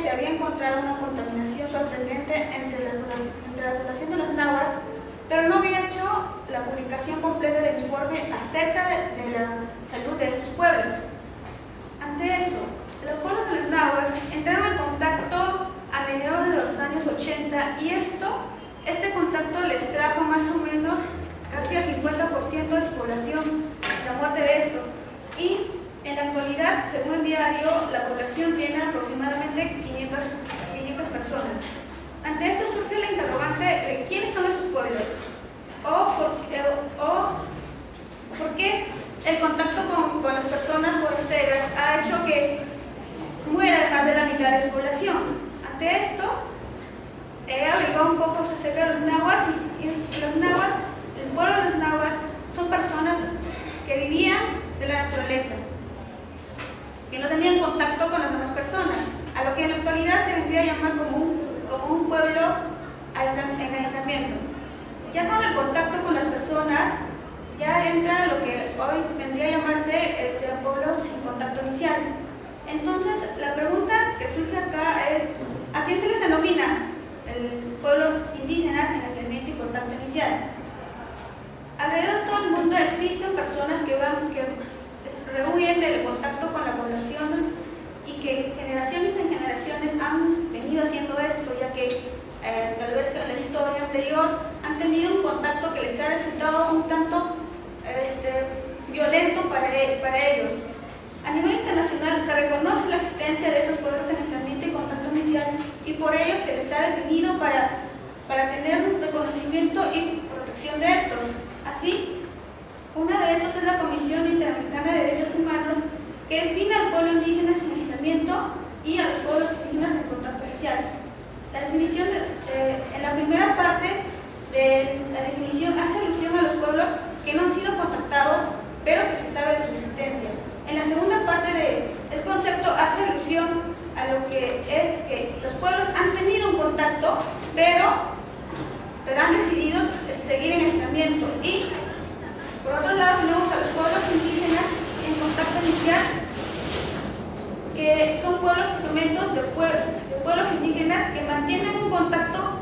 se había encontrado una contaminación sorprendente entre la población de los nahuas, pero no había hecho la publicación completa del informe acerca de la salud de estos pueblos. Ante eso, los pueblos de los nahuas entraron en contacto a mediados de los años 80 y este contacto les trajo más o menos casi al 50% de su población la muerte de estos. Y en la actualidad, según el diario, la población tiene aproximadamente 500 personas. Ante esto surge la interrogante de quiénes son esos pueblos o por qué el contacto con las personas forasteras ha hecho que muera más de la mitad de su población. Ante esto, he averiguado un poco acerca de los nahuas y los nahuas, el pueblo de los nahuas son personas que vivían de la naturaleza, que no tenían contacto con las demás personas, a lo que en la actualidad se vendría a llamar como un pueblo en aislamiento. Ya con el contacto con las personas, ya entra lo que hoy vendría a llamarse pueblos en contacto inicial. Entonces, la pregunta que surge acá es, ¿a quién se les denomina pueblos indígenas en aislamiento y contacto inicial? Alrededor de todo el mundo existen personas que rehuyen del contacto con la población y que generaciones en generaciones han venido haciendo esto, ya que tal vez en la historia anterior han tenido un contacto que les ha resultado un tanto violento para ellos. A nivel internacional se reconoce la existencia de esos pueblos en aislamiento y contacto inicial y por ello se les ha definido para tener un reconocimiento y protección de estos. Así, una de estos es la Comisión Interamericana de Derechos Humanos, que define al pueblo indígena en aislamiento y a los pueblos indígenas en contacto inicial. La definición, en la primera parte de la definición, hace alusión a los pueblos que no han sido contactados, pero que se sabe de su existencia. En la segunda parte del concepto hace alusión a lo que es que los pueblos han tenido un contacto, pero han decidido seguir en aislamiento. Y por otro lado tenemos a los pueblos indígenas en contacto inicial, que son segmentos de pueblos indígenas que mantienen un contacto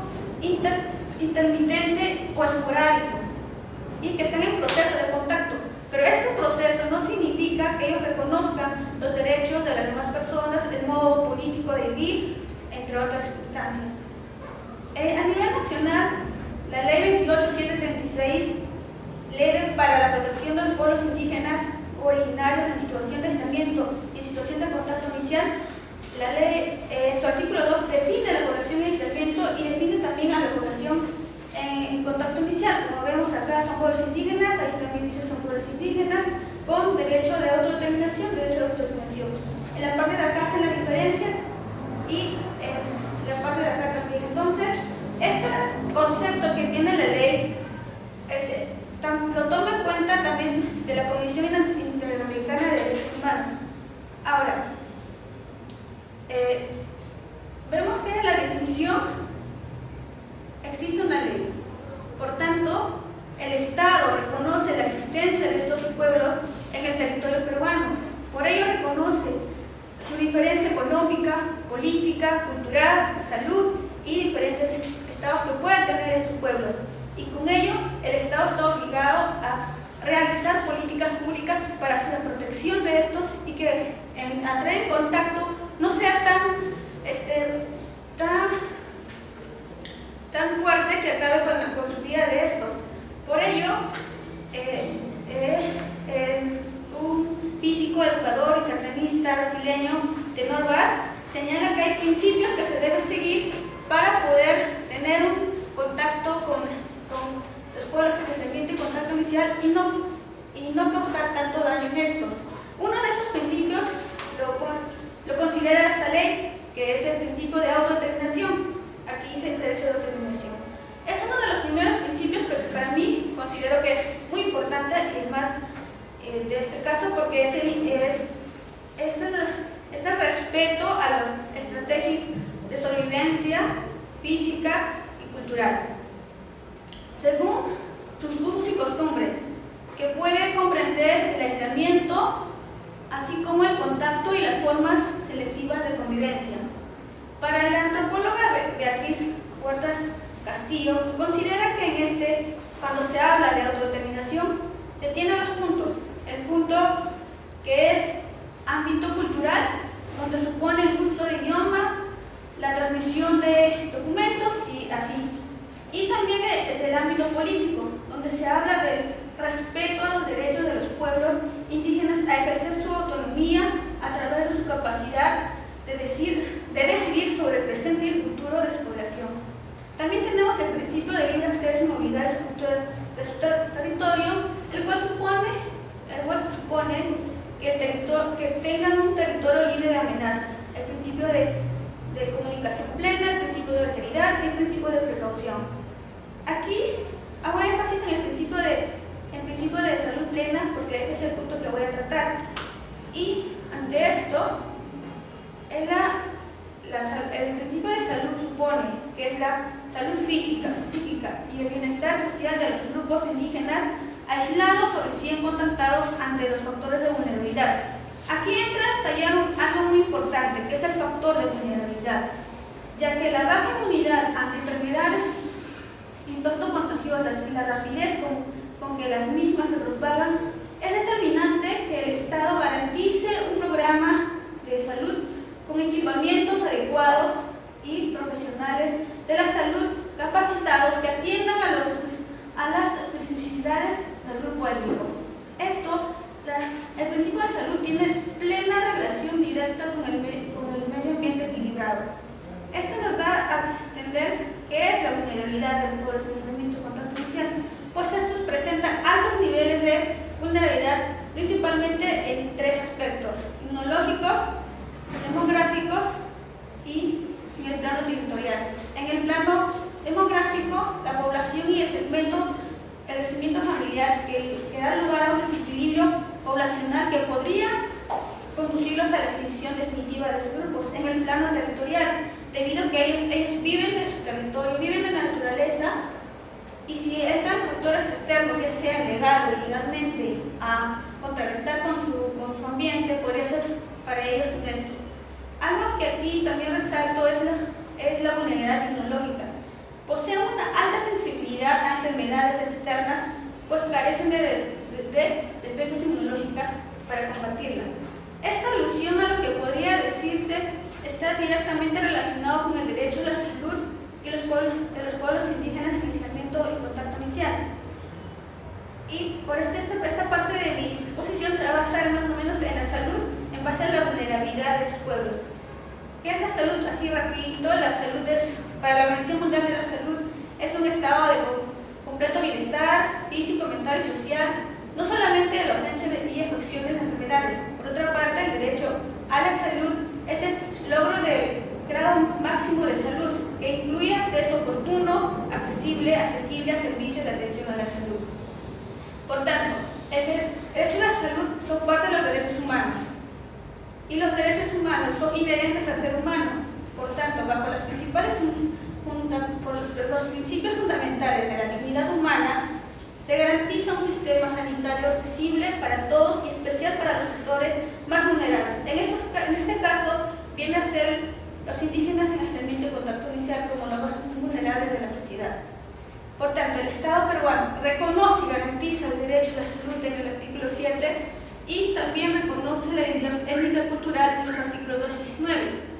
intermitente o esporádico y que están en proceso de contacto. Pero este proceso no significa que ellos reconozcan los derechos de las demás personas, el modo político de vivir, entre otras circunstancias. A nivel nacional, la Ley 28736, Ley para la Protección de los Pueblos Indígenas Originarios en situación de aislamiento y en situación de contacto inicial, la ley, en su artículo 2, define la población en aislamiento y define también a la población en contacto inicial. Como vemos acá, son pueblos indígenas, ahí también dice son pueblos indígenas con derecho de autodeterminación, En la parte de acá hacen la diferencia y en la parte de acá también. Entonces, este concepto que tiene la ley lo toma en cuenta también de la Comisión Interamericana de Derechos Humanos. Ahora, vemos que en la definición existe una ley. Por tanto, el Estado reconoce la existencia de estos pueblos en el territorio peruano. Por ello reconoce su diferencia económica, política, cultural, salud y diferentes estados que pueden tener estos pueblos. Y con ello, el Estado está obligado a realizar políticas públicas para la protección de estos y que entrar en contacto no sea tan fuerte que acabe con su vida de estos. Por ello, un físico, educador y satanista brasileño, Tenor Vaz, señala que hay principios que se deben seguir para poder tener un contacto con los pueblos en aislamiento y contacto inicial y no causar tanto daño en estos. Uno de estos principios lo considera esta ley, que es el principio de autodeterminación. Aquí dice el derecho de autodeterminación. Es uno de los primeros principios que para mí considero que es muy importante y el más de este caso, porque es el respeto a las estrategias de sobrevivencia física y cultural, según sus usos y costumbres, que puede comprender el aislamiento, así como el contacto y las formas selectivas de convivencia. Para la antropóloga Beatriz Huertas Castillo, considera que cuando se habla de autodeterminación, se tienen dos puntos. El punto que es ámbito cultural, donde supone el uso de idioma, la transmisión de documentos y así. Y también desde el ámbito político, donde se habla del respeto a los derechos de los pueblos indígenas a ejercer su autonomía a través de su capacidad de decidir sobre el presente y el futuro de su población. También tenemos el principio de libre acceso y movilidad de su territorio, el cual supone que tengan un territorio libre de amenazas, el principio de comunicación plena, el principio de alteridad y el principio de precaución. Aquí hago énfasis en el principio de salud plena porque este es el punto que voy a tratar. Y ante esto, el principio de salud supone que es la salud física, psíquica y el bienestar social de los grupos indígenas aislados o recién contactados ante los factores de vulnerabilidad. Aquí entra a tallar algo muy importante, que es el factor de vulnerabilidad, ya que la baja inmunidad ante enfermedades infectocontagiosas y la rapidez con que las mismas se propagan es determinante que el Estado garantice un programa de salud con equipamientos adecuados y profesionales de la salud capacitados que atiendan a las especificidades del grupo étnico. El principio de salud tiene plena relación directa con el medio ambiente equilibrado. Esto nos da a entender qué es la vulnerabilidad del pueblo en el contacto inicial, pues estos presentan altos niveles de vulnerabilidad, principalmente en tres aspectos: inmunológicos, demográficos y en el plano territorial. En el plano demográfico, la población y el crecimiento familiar que da lugar a un desequilibrio poblacional que podría conducirlos a la extinción definitiva de los grupos. En el plano territorial, debido a que ellos viven de su territorio, viven de la naturaleza, y si entran factores externos, ya sea legal o ilegalmente, a contrarrestar con su ambiente, podría ser para ellos funesto. Algo que aquí también resalto es la vulnerabilidad inmunológica. Poseen una alta sensibilidad a enfermedades externas, pues carecen de defensas inmunológicas para combatirla. Esta alusión a lo que podría decirse está directamente relacionado con el derecho a la salud de los pueblos indígenas en aislamiento y contacto inicial. Y por esta parte de mi exposición se va a basar más o menos en la salud en base a la vulnerabilidad de estos pueblos. ¿Qué es la salud? Así rapidito, la salud para la Organización Mundial de la Salud es un estado de completo bienestar físico, mental y social, no solamente la ausencia y afecciones de enfermedades. Por otra parte, el derecho a la salud es el logro del grado máximo de salud, que incluye acceso oportuno, accesible, asequible a servicios de atención a la salud. Por tanto, el derecho a la salud son parte de los derechos humanos, y los derechos humanos son inherentes al ser humano. Por tanto, bajo los principios fundamentales de la dignidad humana, se garantiza un sistema sanitario accesible para todos y especial para los sectores más vulnerables. En este caso, viene a ser los indígenas en aislamiento y contacto inicial como los más vulnerables de la sociedad. Por tanto, el Estado peruano reconoce y garantiza el derecho a la salud en el artículo 7 y también reconoce la identidad étnica y cultural en los artículos 2 y 19.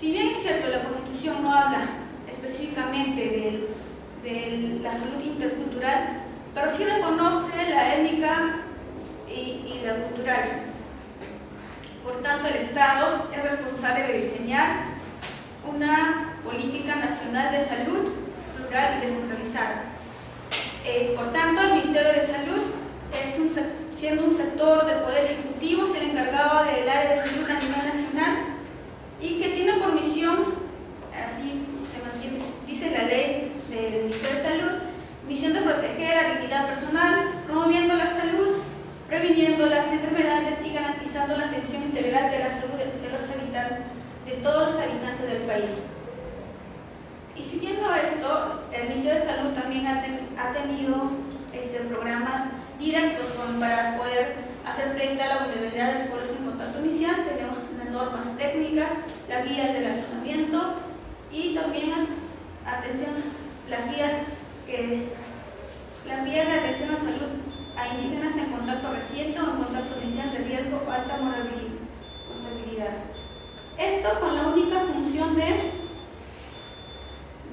Si bien es cierto, la Constitución no habla específicamente de la salud intercultural, pero sí reconoce la étnica y la cultural. Por tanto, el Estado es responsable de diseñar una política nacional de salud plural y descentralizada. Por tanto, el Ministerio de Salud, siendo un sector del Poder Ejecutivo, es el encargado del área de salud a nivel nacional y que tiene por misión, así dice la ley del Ministerio de Salud, misión de proteger la dignidad personal, promoviendo la salud, previniendo las enfermedades y garantizando la atención integral de la salud de todos los habitantes del país. Y siguiendo esto, el Ministerio de Salud también ha tenido programas directos para poder hacer frente a la vulnerabilidad de los pueblos en contacto inicial. Tenemos las normas técnicas, las guías del aislamiento,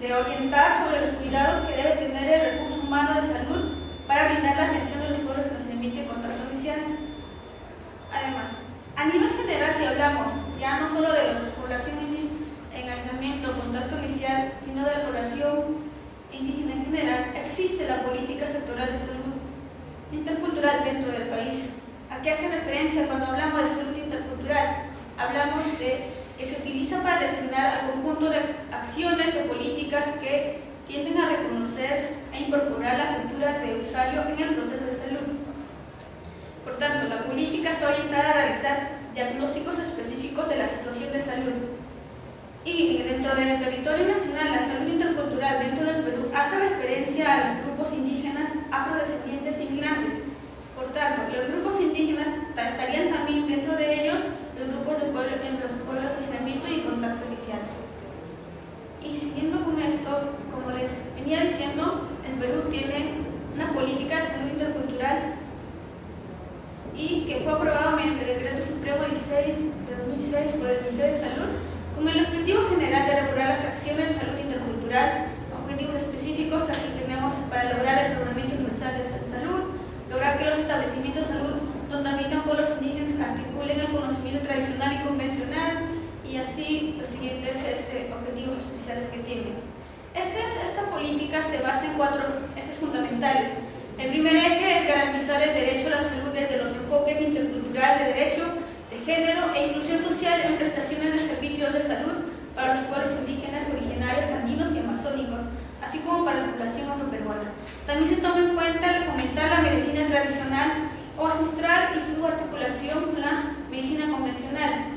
de orientar sobre los cuidados que debe tener el recurso humano de salud para brindar la atención de los pueblos en aislamiento y contacto inicial. Además, a nivel general, si hablamos ya no solo de la población en aislamiento, contacto inicial, sino de la población indígena en general, existe la política sectorial de salud intercultural dentro del país. ¿A qué hace referencia cuando hablamos de salud intercultural? Hablamos de que se utiliza para designar al conjunto de acciones o políticas que tienden a reconocer e incorporar la cultura de usuario en el proceso de salud. Por tanto, la política está orientada a realizar diagnósticos específicos de la situación de salud. Y dentro del territorio nacional, la salud intercultural dentro del Perú hace referencia a los grupos indígenas, afrodescendientes e inmigrantes. Por tanto, los grupos indígenas estarían también dentro de ellos los grupos de pueblos, entre los pueblos de aislamiento y contacto inicial. Y siguiendo con esto, como les venía diciendo, el Perú tiene una política de salud intercultural y que fue aprobado mediante el Decreto Supremo 16 de 2006 por el Ministerio de Salud, con el objetivo general de regular las acciones de salud intercultural. Objetivos específicos aquí tenemos para lograr el aseguramiento universal de salud, lograr que los establecimientos de salud donde habitan pueblos indígenas articulen el conocimiento tradicional y convencional, y así los siguientes objetivos especiales que tienen. Esta política se basa en 4 ejes fundamentales. El primer eje es garantizar el derecho a la salud desde los enfoques intercultural de derecho, de género e inclusión social en prestaciones de servicios de salud para los pueblos indígenas originarios andinos y amazónicos, así como para la población afroperuana. También se toma en cuenta el fomentar la medicina tradicional o ancestral y su articulación con la medicina convencional.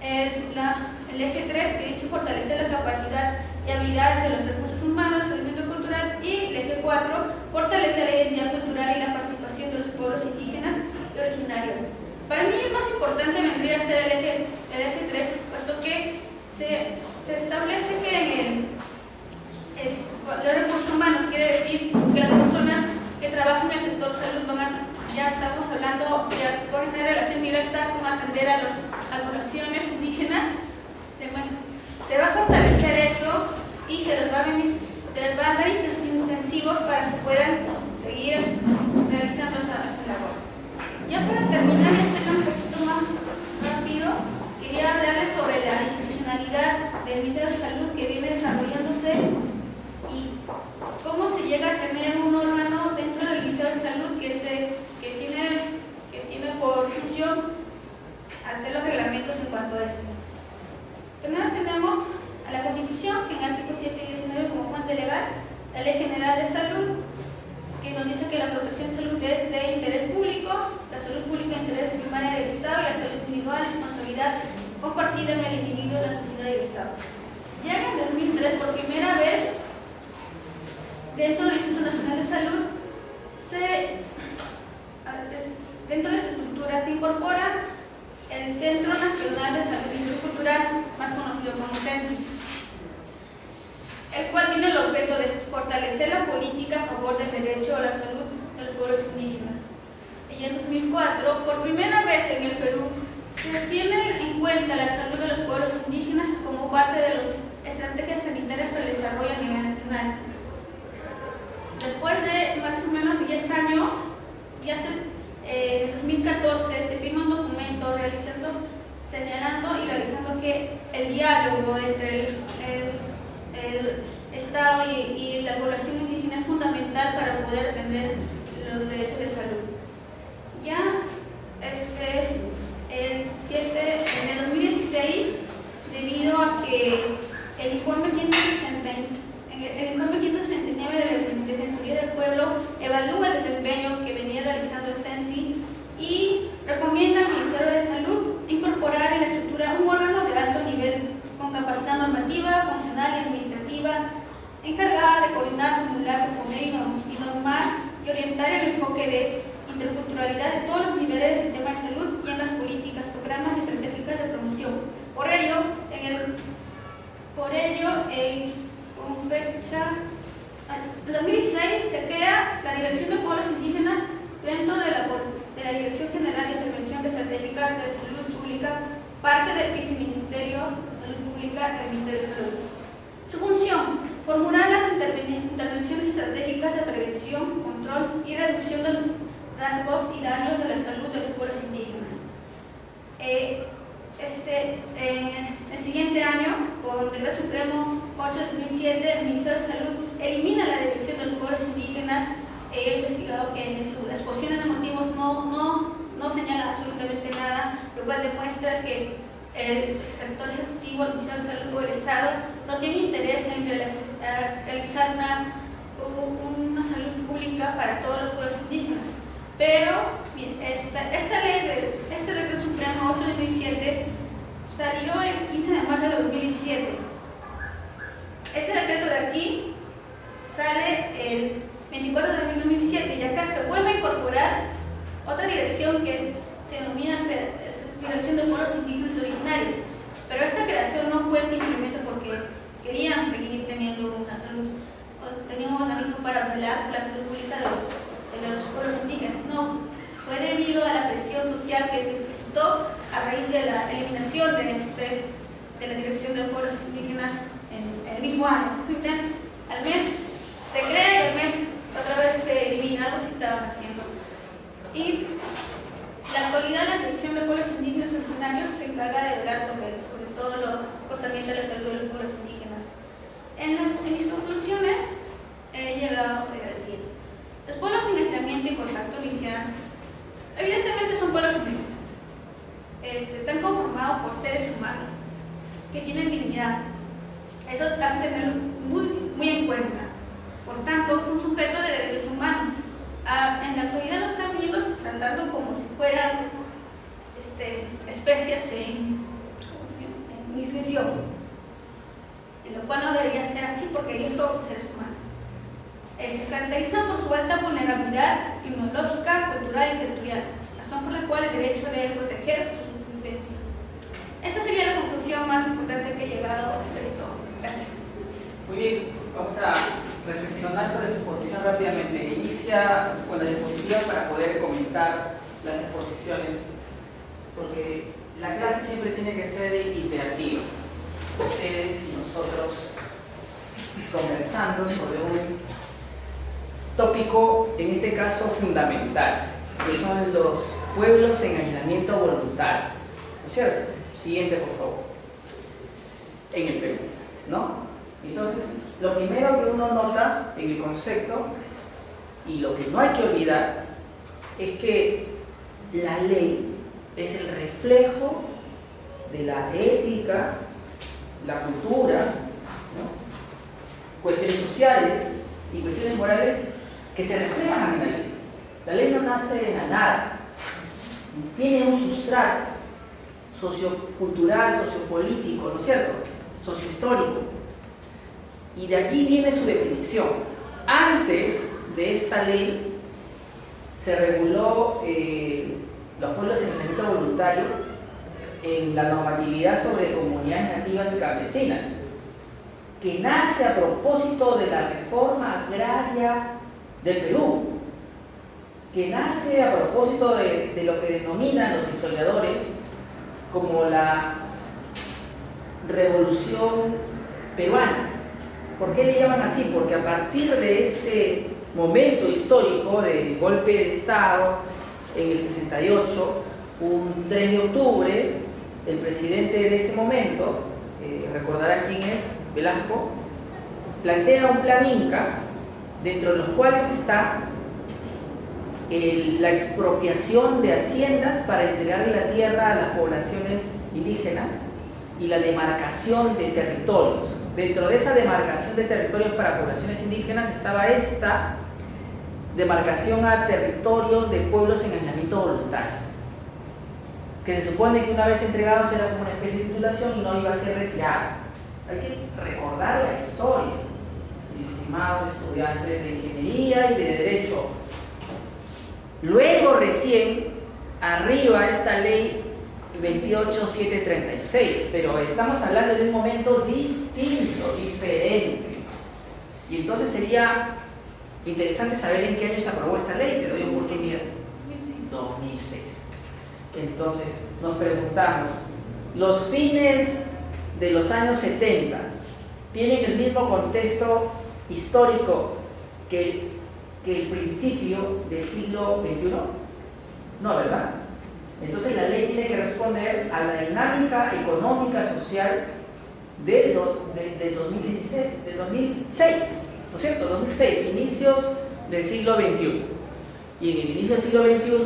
El eje 3, que dice fortalecer la capacidad y habilidades de los recursos humanos, el elemento cultural, y el eje 4, fortalecer la identidad cultural y la participación de los pueblos indígenas y originarios. Para mí el más importante vendría a ser el eje 3, puesto que se establece que los recursos humanos quiere decir que las personas que trabajan en el sector salud ya estamos hablando, ya pueden tener relación directa con atender a las poblaciones indígenas. Se va a fortalecer eso y se les va a dar intensivos para que puedan seguir realizando esa labor. Ya para terminar, y hacerlo un poquito más rápido, quería hablarles sobre la institucionalidad del Ministerio de Salud que viene desarrollándose y cómo se llega a tener un órgano dentro del Ministerio de Salud que tiene por función hacer los reglamentos en cuanto a esto. Primero tenemos a la Constitución, que en el artículo 7 y 19 como fuente legal, la Ley General de Salud, que nos dice que la protección de salud es de interés público, la salud pública de interés primario del Estado y la salud individual es responsabilidad compartida en el individuo, la sociedad y el Estado. Ya en el 2003, por primera vez, dentro del Instituto Nacional de Salud, dentro de su estructura se incorpora el Centro Nacional de Salud Intercultural, más conocido como CENSI, el cual tiene el objeto de fortalecer la política a favor del derecho a la salud de los pueblos indígenas. Y en 2004, por primera vez en el Perú, se tiene en cuenta la salud de los pueblos indígenas como parte de las estrategias sanitarias para el desarrollo a nivel nacional. Después de más o menos 10 años, ya en 2014 se firma un documento señalando y realizando que el diálogo entre el Estado y la población indígena es fundamental para poder atender los derechos de salud. Ya en el 2016, debido a que el informe 169 de la Defensoría del Pueblo evalúa el desempeño que venía realizando el CENSI y recomienda al Ministerio de Salud incorporar en la estructura un órgano de alto nivel con capacidad normativa, funcional y administrativa, encargada de coordinar, formular, proponer y normar y orientar el enfoque de interculturalidad de todos los niveles del sistema de salud y en las políticas, programas y estratégicas de promoción. Por ello, con fecha 2016 se crea la Dirección de Pueblos Indígenas dentro de la Dirección General de Intervención de Estratégicas de Salud Pública, parte del Viceministerio de Salud Pública del Ministerio de Salud. Su función, Supremo 8 de 2007, el Ministerio de Salud elimina la Dirección de los Pueblos Indígenas. He investigado que en su exposición de motivos no señala absolutamente nada, lo cual demuestra que el sector ejecutivo, el Ministerio de Salud o el Estado no tiene interés en realizar una salud pública para todos los pueblos indígenas. Pero esta ley, este decreto supremo 8 de 2007 salió el 15 de marzo de 2017. Este decreto de aquí sale el 24 de abril de 2007 y acá se vuelve a incorporar otra dirección que se denomina Dirección de Pueblos Indígenas Originarios. Pero esta creación no fue simplemente porque querían seguir teniendo una salud, tenían un organismo para velar por la salud pública de los pueblos indígenas. No, fue debido a la presión social que se suscitó a raíz de la eliminación de la Dirección de Pueblos Indígenas en el mismo año. Al mes se crea y al mes otra vez se elimina, algo que estaban haciendo. Y en la actualidad la Dirección de Pueblos Indígenas Originarios se encarga de velar sobre todo lo concerniente a la salud de los pueblos indígenas. En mis conclusiones he llegado a decir, los pueblos sin aislamiento y contacto inicial evidentemente son pueblos indígenas. Están conformados por seres humanos que tienen dignidad. Eso hay que tenerlo muy en cuenta. Por tanto, son sujetos de derechos humanos. En la actualidad lo están viendo tratando como si fueran especies en extinción, lo cual no debería ser así porque ellos son seres humanos. Se caracterizan por su alta vulnerabilidad inmunológica, cultural y territorial, razón por la cual el derecho debe proteger su supervivencia. Esta sería la conclusión más importante que he llegado a este texto. Gracias. Muy bien, vamos a reflexionar sobre su exposición rápidamente. Inicia con la diapositiva para poder comentar las exposiciones, porque la clase siempre tiene que ser interactiva. Ustedes y nosotros conversando sobre un tópico, en este caso fundamental, que son los pueblos en aislamiento voluntario. ¿No es cierto? Siguiente, por favor. En el Perú, ¿no? Entonces, lo primero que uno nota en el concepto, y lo que no hay que olvidar, es que la ley es el reflejo de la ética, la cultura, ¿no? Cuestiones sociales y cuestiones morales que se reflejan en la ley. La ley no nace de la nada, tiene un sustrato sociocultural, sociopolítico, ¿no es cierto? Sociohistórico. Y de allí viene su definición. Antes de esta ley se reguló los pueblos en aislamiento voluntario en la normatividad sobre comunidades nativas y campesinas, que nace a propósito de la reforma agraria del Perú, que nace a propósito de lo que denominan los historiadores como la Revolución Peruana. ¿Por qué le llaman así? Porque a partir de ese momento histórico del golpe de Estado en el 68, un 3 de octubre, el presidente de ese momento, recordarán quién es, Velasco, plantea un plan Inca, dentro de los cuales está la expropiación de haciendas para entregar la tierra a las poblaciones indígenas y la demarcación de territorios. Dentro de esa demarcación de territorios para poblaciones indígenas estaba esta demarcación a territorios de pueblos en aislamiento voluntario, que se supone que una vez entregados era como una especie de titulación y no iba a ser retirada. Hay que recordar la historia, mis estimados estudiantes de ingeniería y de derecho. Luego recién arriba esta ley 28736, pero estamos hablando de un momento distinto, diferente. Y entonces sería interesante saber en qué año se aprobó esta ley. Te doy oportunidad. 2006. Entonces nos preguntamos, ¿los fines de los años 70 tienen el mismo contexto histórico que el principio del siglo XXI? No, ¿verdad? Entonces la ley tiene que responder a la dinámica económica, social del 2016, del 2006, ¿no es cierto? 2006, inicios del siglo XXI. Y en el inicio del siglo XXI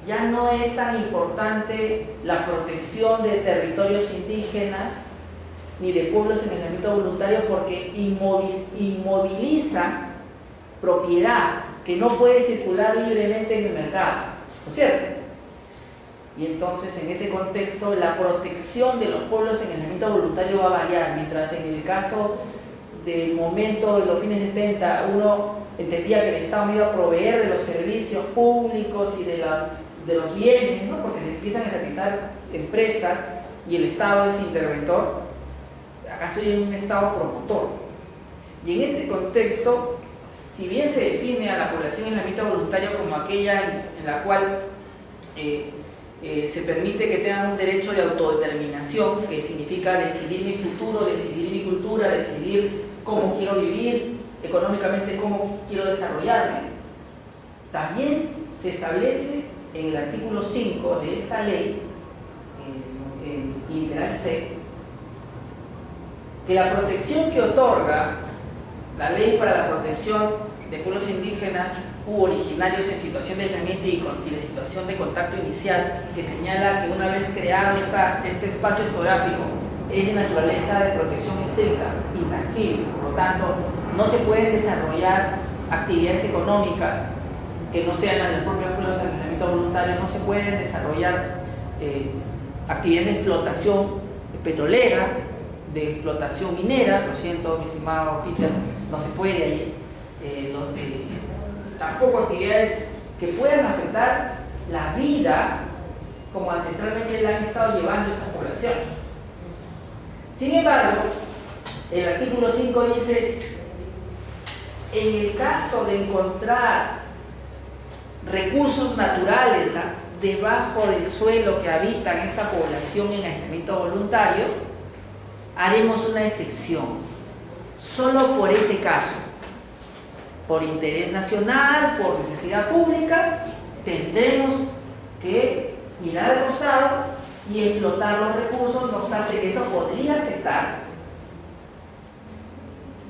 ya no es tan importante la protección de territorios indígenas ni de pueblos en aislamiento voluntario, porque inmoviliza propiedad que no puede circular libremente en el mercado, ¿no es cierto? Y entonces, en ese contexto, la protección de los pueblos en aislamiento voluntario va a variar. Mientras en el caso del momento de los fines 70 uno entendía que el Estado iba a proveer de los servicios públicos y de los bienes, ¿no? Porque se empiezan a estatizar empresas y el Estado es interventor, acá soy un Estado promotor. Y en este contexto, si bien se define a la población en aislamiento voluntario como aquella en la cual se permite que tengan un derecho de autodeterminación, que significa decidir mi futuro, decidir mi cultura, decidir cómo quiero vivir, económicamente cómo quiero desarrollarme, también se establece en el artículo 5 de esta ley, en literal C, que la protección que otorga la ley para la protección de pueblos indígenas u originarios en situación de aislamiento y de situación de contacto inicial, que señala que una vez creado este espacio geográfico es de naturaleza de protección estricta, intangible, por lo tanto no se pueden desarrollar actividades económicas que no sean las del propio pueblo en aislamiento voluntario, no se pueden desarrollar actividades de explotación petrolera, de explotación minera, lo siento mi estimado Peter, no se puede ahí, tampoco actividades que puedan afectar la vida como ancestralmente la han estado llevando estas poblaciones. Sin embargo, el artículo 5 dice, en el caso de encontrar recursos naturales debajo del suelo que habitan esta población en aislamiento voluntario, haremos una excepción, solo por ese caso. Por interés nacional, por necesidad pública, tendremos que mirar al costado y explotar los recursos, no obstante que eso podría afectar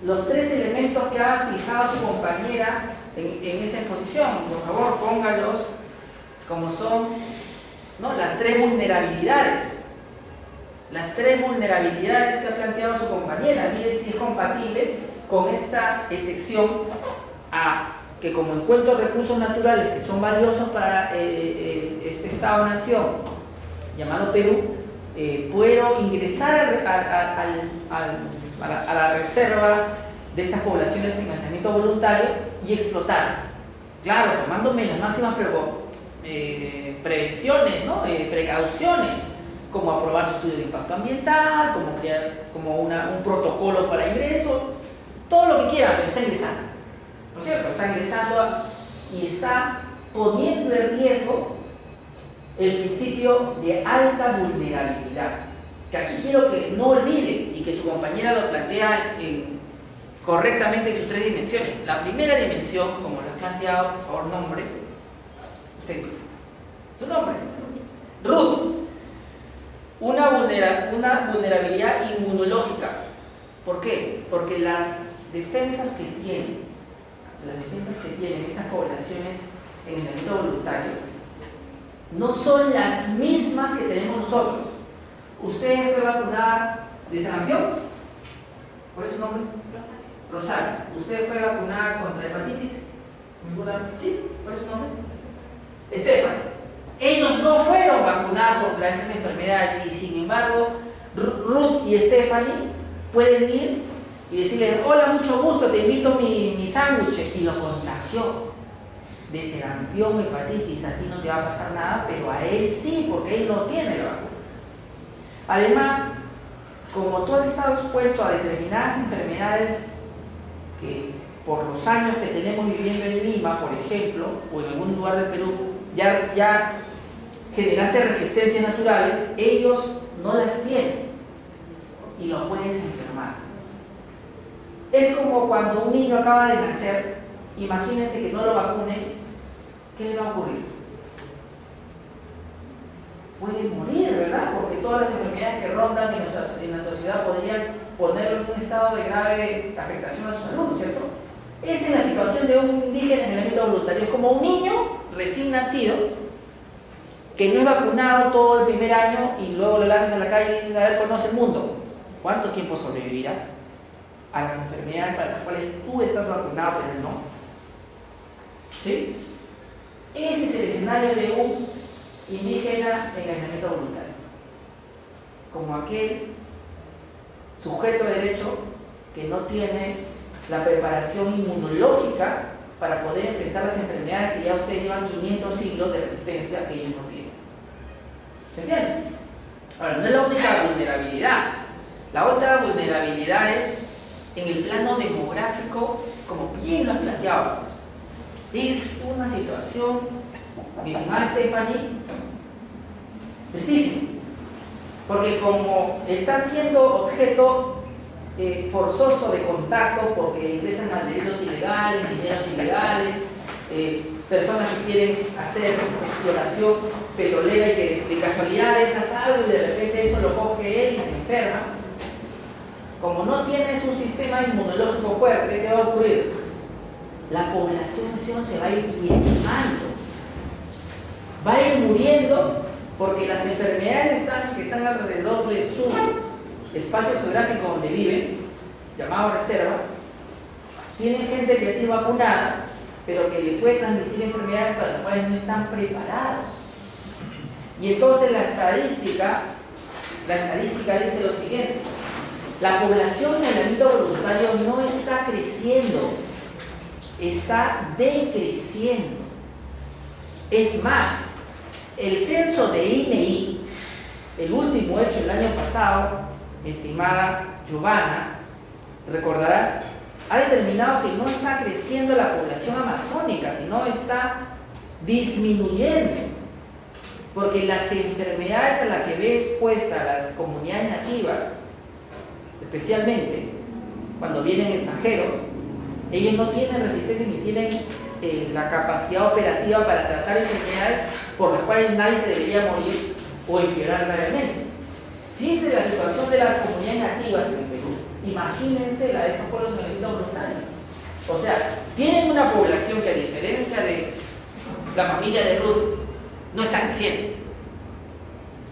los tres elementos que ha fijado su compañera en esta exposición. Por favor, póngalos como son, ¿no?, las tres vulnerabilidades. Las tres vulnerabilidades que ha planteado su compañera. Miren si es compatible con esta excepción a que, como encuentro recursos naturales que son valiosos para este Estado-nación llamado Perú, puedo ingresar a la reserva de estas poblaciones en aislamiento voluntario y explotarlas. Claro, tomándome las máximas prevenciones, ¿no? Precauciones, como aprobar su estudio de impacto ambiental, como crear un protocolo para ingreso, todo lo que quiera, pero está ingresando, ¿no es cierto? Está ingresando y está poniendo en riesgo el principio de alta vulnerabilidad, que aquí quiero que no olviden y que su compañera lo plantea correctamente en sus tres dimensiones. La primera dimensión, como lo ha planteado, por favor, nombre, usted, su nombre, Ruth, una vulnerabilidad inmunológica. ¿Por qué? Porque las defensas que tienen estas poblaciones en el aislamiento voluntario no son las mismas que tenemos nosotros. ¿Usted fue vacunada de sarampión? ¿Cuál es su nombre? Rosario. ¿Usted fue vacunada contra hepatitis? ¿Sí? ¿Cuál es su nombre? Estefan. Ellos no fueron vacunados contra esas enfermedades y, sin embargo, Ruth y Stephanie pueden ir y decirle: hola, mucho gusto, te invito mi sándwich, y lo contagió de sarampión o hepatitis. A ti no te va a pasar nada, pero a él sí, porque él no tiene la vacuna. Además, como tú has estado expuesto a determinadas enfermedades que por los años que tenemos viviendo en Lima, por ejemplo, o en algún lugar del Perú, ya generaste resistencias naturales, ellos no las tienen y lo puedes enfermar. Es como cuando un niño acaba de nacer, imagínense que no lo vacunen, ¿qué le va a ocurrir? puede morir, ¿verdad? Porque todas las enfermedades que rondan en nuestra sociedad podrían ponerlo en un estado de grave afectación a su salud, ¿no es cierto? Esa es la situación de un indígena en el ámbito voluntario. Es como un niño recién nacido que no es vacunado todo el primer año y luego lo lanzas a la calle y dices, a ver, conoce el mundo. ¿Cuánto tiempo sobrevivirá a las enfermedades para las cuales tú estás vacunado pero él no? ¿Sí? Ese es el escenario de un indígena en aislamiento voluntario. Como aquel sujeto de derecho que no tiene la preparación inmunológica para poder enfrentar las enfermedades que ya ustedes llevan 500 siglos de resistencia que ellos no tienen. ¿Se entiende? Ahora, no es la única vulnerabilidad. La otra vulnerabilidad es en el plano demográfico, como bien lo has planteado. Es una situación, mi estimada Stephanie, tristísima. Porque como está siendo objeto forzoso de contacto, porque ingresan malheridos ilegales, mineros ilegales, personas que quieren hacer exploración petrolera y que de casualidad dejas algo y de repente eso lo coge él y se enferma. Como no tienes un sistema inmunológico fuerte, ¿qué va a ocurrir? La población se va a ir diezmando, va a ir muriendo porque las enfermedades que están alrededor de su espacio geográfico donde viven, llamado reserva, tienen gente que ha sido vacunada, pero que le puede transmitir enfermedades para las cuales no están preparados. Y entonces la estadística dice lo siguiente: la población en el ámbito voluntario no está creciendo, está decreciendo. Es más, el censo de INEI, el último hecho el año pasado, mi estimada Giovanna, recordarás, ha determinado que no está creciendo la población amazónica, sino está disminuyendo, porque las enfermedades a las que ve expuestas las comunidades nativas, especialmente cuando vienen extranjeros, ellos no tienen resistencia ni tienen la capacidad operativa para tratar enfermedades por las cuales nadie se debería morir o empeorar gravemente. Si esa es la situación de las comunidades nativas en el Perú, imagínense la de estos pueblos en el ámbito voluntario. O sea, tienen una población que, a diferencia de la familia de Ruth, no está creciendo,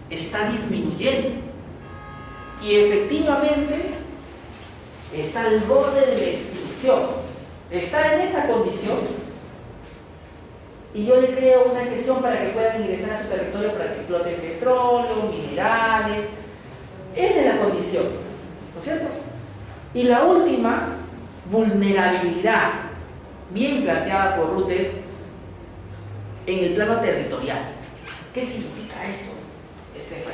está disminuyendo. Y efectivamente está al borde de la extinción. Está en esa condición. Y yo le creo una excepción para que puedan ingresar a su territorio para que exploten petróleo, minerales. Esa es la condición, ¿no es cierto? Y la última vulnerabilidad, bien planteada por Ruth, es en el plano territorial. ¿Qué significa eso, Estefan?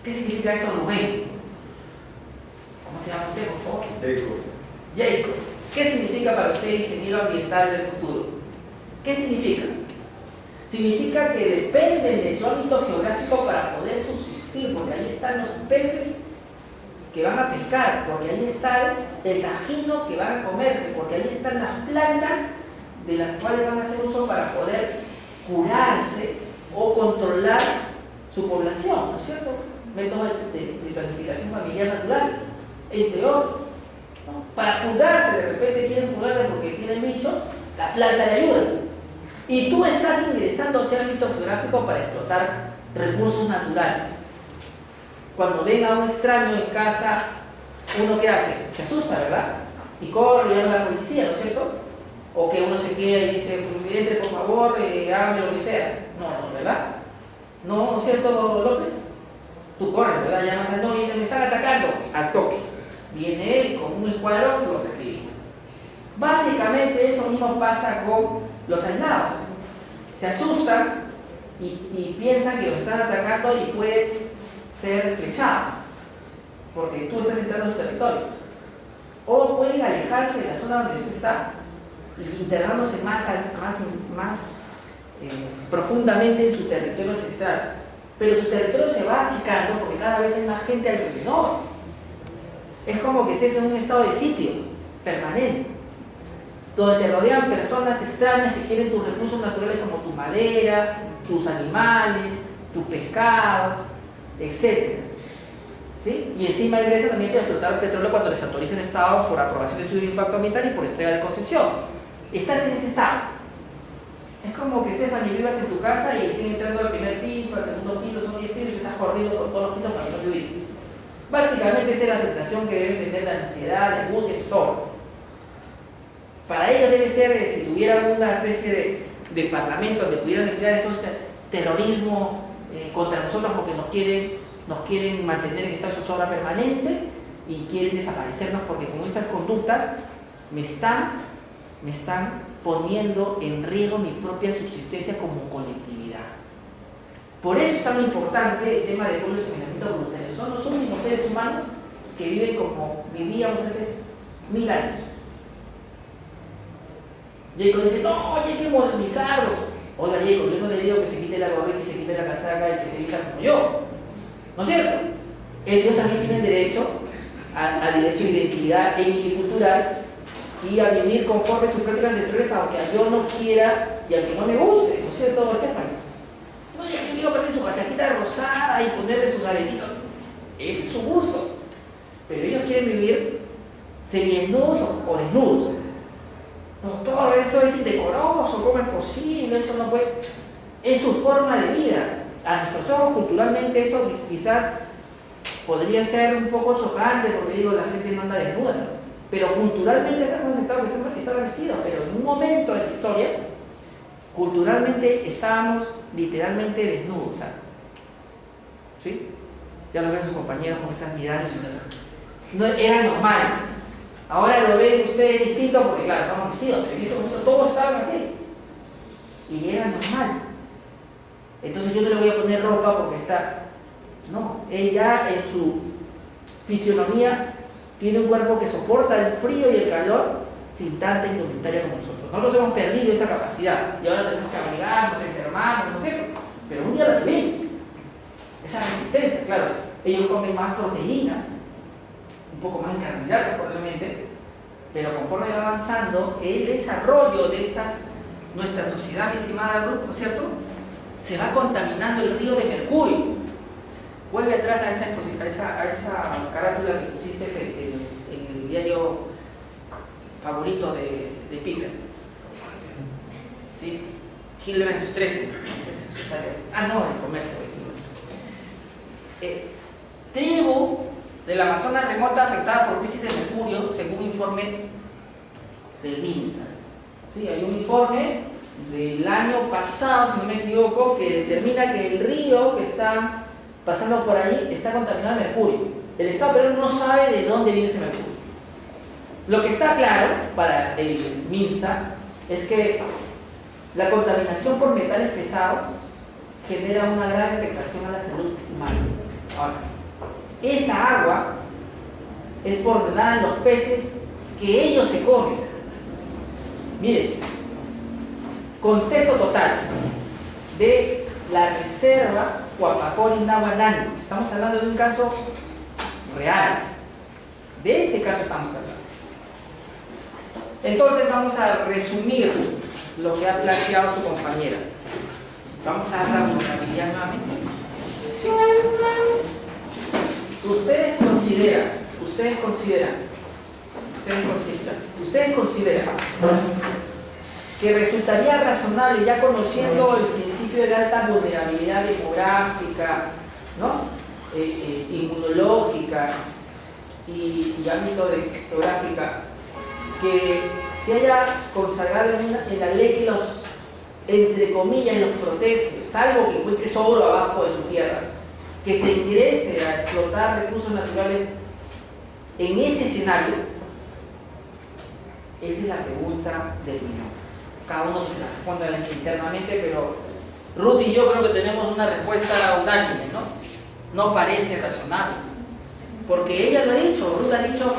¿Qué significa eso, Rubén? ¿Cómo se llama usted, por favor? Jacob. ¿Qué significa para usted ingeniero ambiental del futuro? ¿Qué significa? Significa que dependen de su ámbito geográfico para poder subsistir, porque ahí están los peces que van a pescar, porque ahí está el sajino que van a comerse, porque ahí están las plantas de las cuales van a hacer uso para poder curarse o controlar su población, ¿no es cierto? Métodos de planificación familiar natural, entre otros, ¿no? Para curarse, de repente quieren curarse porque tienen bichos, la planta le ayuda. Y tú estás ingresando a ese ámbito geográfico para explotar recursos naturales. Cuando venga un extraño en casa, ¿uno qué hace? Se asusta, ¿verdad? Y corre y llama a la policía, ¿no es cierto? O que uno se queda y dice, entre por favor, hágame lo que sea. No, ¿verdad? ¿No es cierto, López? Tú corres, ¿verdad? Llamas al novio y dices, me están atacando. Al toque. Viene él y con un escuadrón los escribe. Básicamente eso mismo pasa con los aislados. Se asustan y piensan que los están atacando y puedes ser flechado porque tú estás entrando en su territorio. O pueden alejarse de la zona donde usted está y internándose más profundamente en su territorio ancestral. Pero su territorio se va achicando porque cada vez hay más gente alrededor. Es como que estés en un estado de sitio permanente, donde te rodean personas extrañas que quieren tus recursos naturales como tu madera, tus animales, tus pescados, etc. ¿Sí? Y encima hay empresas también que explotar el petróleo cuando les autoriza el Estado por aprobación de estudio de impacto ambiental y por entrega de concesión. Estás en ese estado. Es como que, Stephanie, vivas en tu casa y estén entrando al primer piso, al segundo piso, son 10 pisos y estás corriendo por todos los pisos para que no te ubiques. Básicamente esa es la sensación que debe tener la ansiedad, la angustia y zozobra. Para ellos debe ser, si tuvieran una especie de parlamento donde pudieran legislar estos terrorismo contra nosotros porque nos quieren mantener en estado de zozobra permanente y quieren desaparecernos porque con estas conductas me están poniendo en riesgo mi propia subsistencia como colectividad. Por eso es tan importante el tema de pueblos en aislamiento voluntario. Son los únicos seres humanos que viven como vivíamos hace 1000 años. Jacob dice, no, hay que modernizarlos. Oiga, Jacob, yo no le digo que se quite la gorrita y se quite la casaca y que se vista como yo. ¿No es cierto? Ellos también tienen derecho al derecho de identidad étnico-cultural y a vivir conforme a sus prácticas ancestrales, aunque yo no quiera y aunque no me guste, ¿no es cierto, Stephanie? No, yo quiero poner su casaquita rosada y ponerle sus aretitos. Ese es su gusto. Pero ellos quieren vivir semidesnudos o desnudos. No, todo eso es indecoroso, ¿cómo es posible? Eso no puede. Es su forma de vida. A nuestros ojos, culturalmente, eso quizás podría ser un poco chocante, porque digo, la gente no anda desnuda. Pero culturalmente estamos aceptados que están vestidos. Pero en un momento de la historia, culturalmente estábamos literalmente desnudos. ¿Sí? Ya lo ven sus compañeros con esas miradas. No, era normal. Ahora lo ven ustedes distinto porque, claro, estamos vestidos. En ese momento todos estaban así. Y era normal. Entonces yo no le voy a poner ropa porque está... No, ella en su fisionomía tiene un cuerpo que soporta el frío y el calor sin tanta indumentaria como nosotros. Nosotros hemos perdido esa capacidad y ahora tenemos que abrigarnos, enfermarnos, no sé, pero un día la tenemos. Esa resistencia, claro. Ellos comen más proteínas, un poco más de carbohidratos probablemente, pero conforme va avanzando el desarrollo de nuestra sociedad, mi estimada Ruth, ¿no es cierto?, se va contaminando el río de mercurio. Vuelve atrás a esa carátula que pusiste en el diario favorito de Peter. ¿Sí? Hitler en sus 13. No, el comercio. Tribu del Amazonas remota afectada por crisis de mercurio, según informe del MINSA. ¿Sí? Hay un informe del año pasado, si no me equivoco, que determina que el río que está pasando por ahí está contaminado de mercurio. El Estado peruano no sabe de dónde viene ese mercurio. Lo que está claro para el MINSA es que la contaminación por metales pesados genera una grave afectación a la salud humana. Ahora, esa agua es por donde nadan los peces que ellos se comen. Miren, contexto total de la reserva Huapacori Nahuanani. Estamos hablando de un caso real. De ese caso estamos hablando. Entonces vamos a resumir lo que ha planteado su compañera. Vamos a dar la vulnerabilidad nuevamente. ¿Sí? Ustedes consideran que resultaría razonable, ya conociendo el principio de la alta vulnerabilidad demográfica, ¿no?, inmunológica y ámbito geográfica, que se haya consagrado en la ley que los, entre comillas, los protege, salvo que encuentres oro abajo de su tierra, que se ingrese a explotar recursos naturales en ese escenario? Esa es la pregunta del millón. Cada uno se la responde internamente, pero Ruth y yo creo que tenemos una respuesta unánime, ¿no? No parece razonable. Porque ella lo ha dicho, Ruth ha dicho,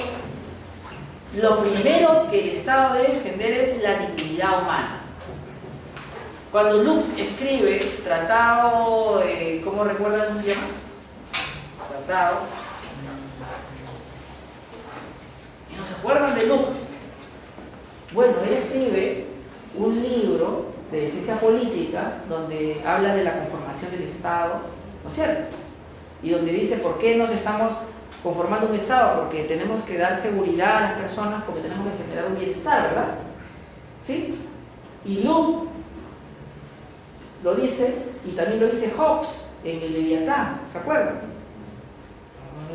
lo primero que el Estado debe defender es la dignidad humana. Cuando Luke escribe tratado, ¿cómo recuerdan cómo se llama? Tratado. ¿Y no se acuerdan de Luke? Bueno, él escribe un libro de ciencias política donde habla de la conformación del Estado, ¿no es cierto? Y donde dice por qué nos estamos conformando un Estado, porque tenemos que dar seguridad a las personas, porque tenemos que generar un bienestar, ¿verdad? ¿Sí? Y Luke lo dice, y también lo dice Hobbes en el Leviatán, ¿se acuerdan?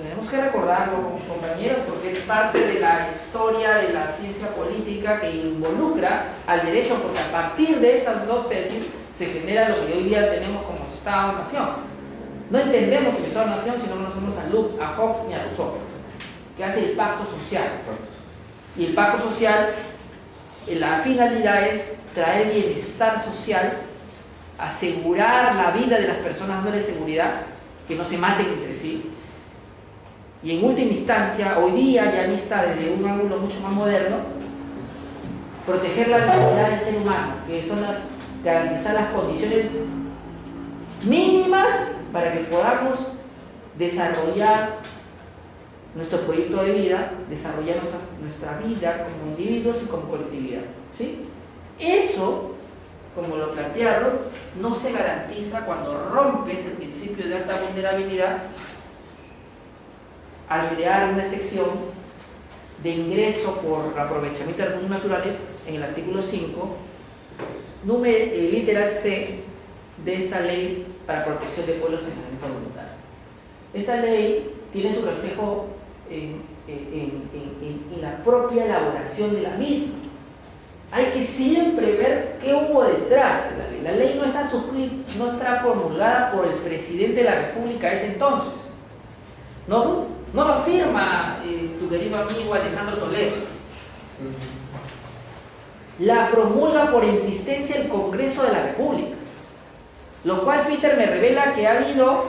Tenemos que recordarlo, compañeros, porque es parte de la historia de la ciencia política que involucra al derecho, porque a partir de esas dos tesis se genera lo que hoy día tenemos como Estado-Nación. No entendemos el Estado-Nación si no conocemos a Luke, a Hobbes ni a Rousseau, que hace el pacto social. Y el pacto social, la finalidad es traer bienestar social, asegurar la vida de las personas, darle seguridad, que no se maten entre sí. Y en última instancia, hoy día ya vista desde un ángulo mucho más moderno, proteger la dignidad del ser humano, que son garantizar las condiciones mínimas para que podamos desarrollar nuestro proyecto de vida, desarrollar nuestra vida como individuos y como colectividad, ¿sí? Eso, como lo plantearon, no se garantiza cuando rompes el principio de alta vulnerabilidad al crear una sección de ingreso por aprovechamiento de recursos naturales en el artículo 5, literal C de esta ley para protección de pueblos en aislamiento voluntario. Esta ley tiene su reflejo en la propia elaboración de la misma. Hay que siempre ver qué hubo detrás de la ley. La ley no está promulgada por el presidente de la República ese entonces. ¿No, Ruth? No lo firma tu querido amigo Alejandro Toledo. La promulga por insistencia el Congreso de la República. Lo cual, Peter, me revela que ha habido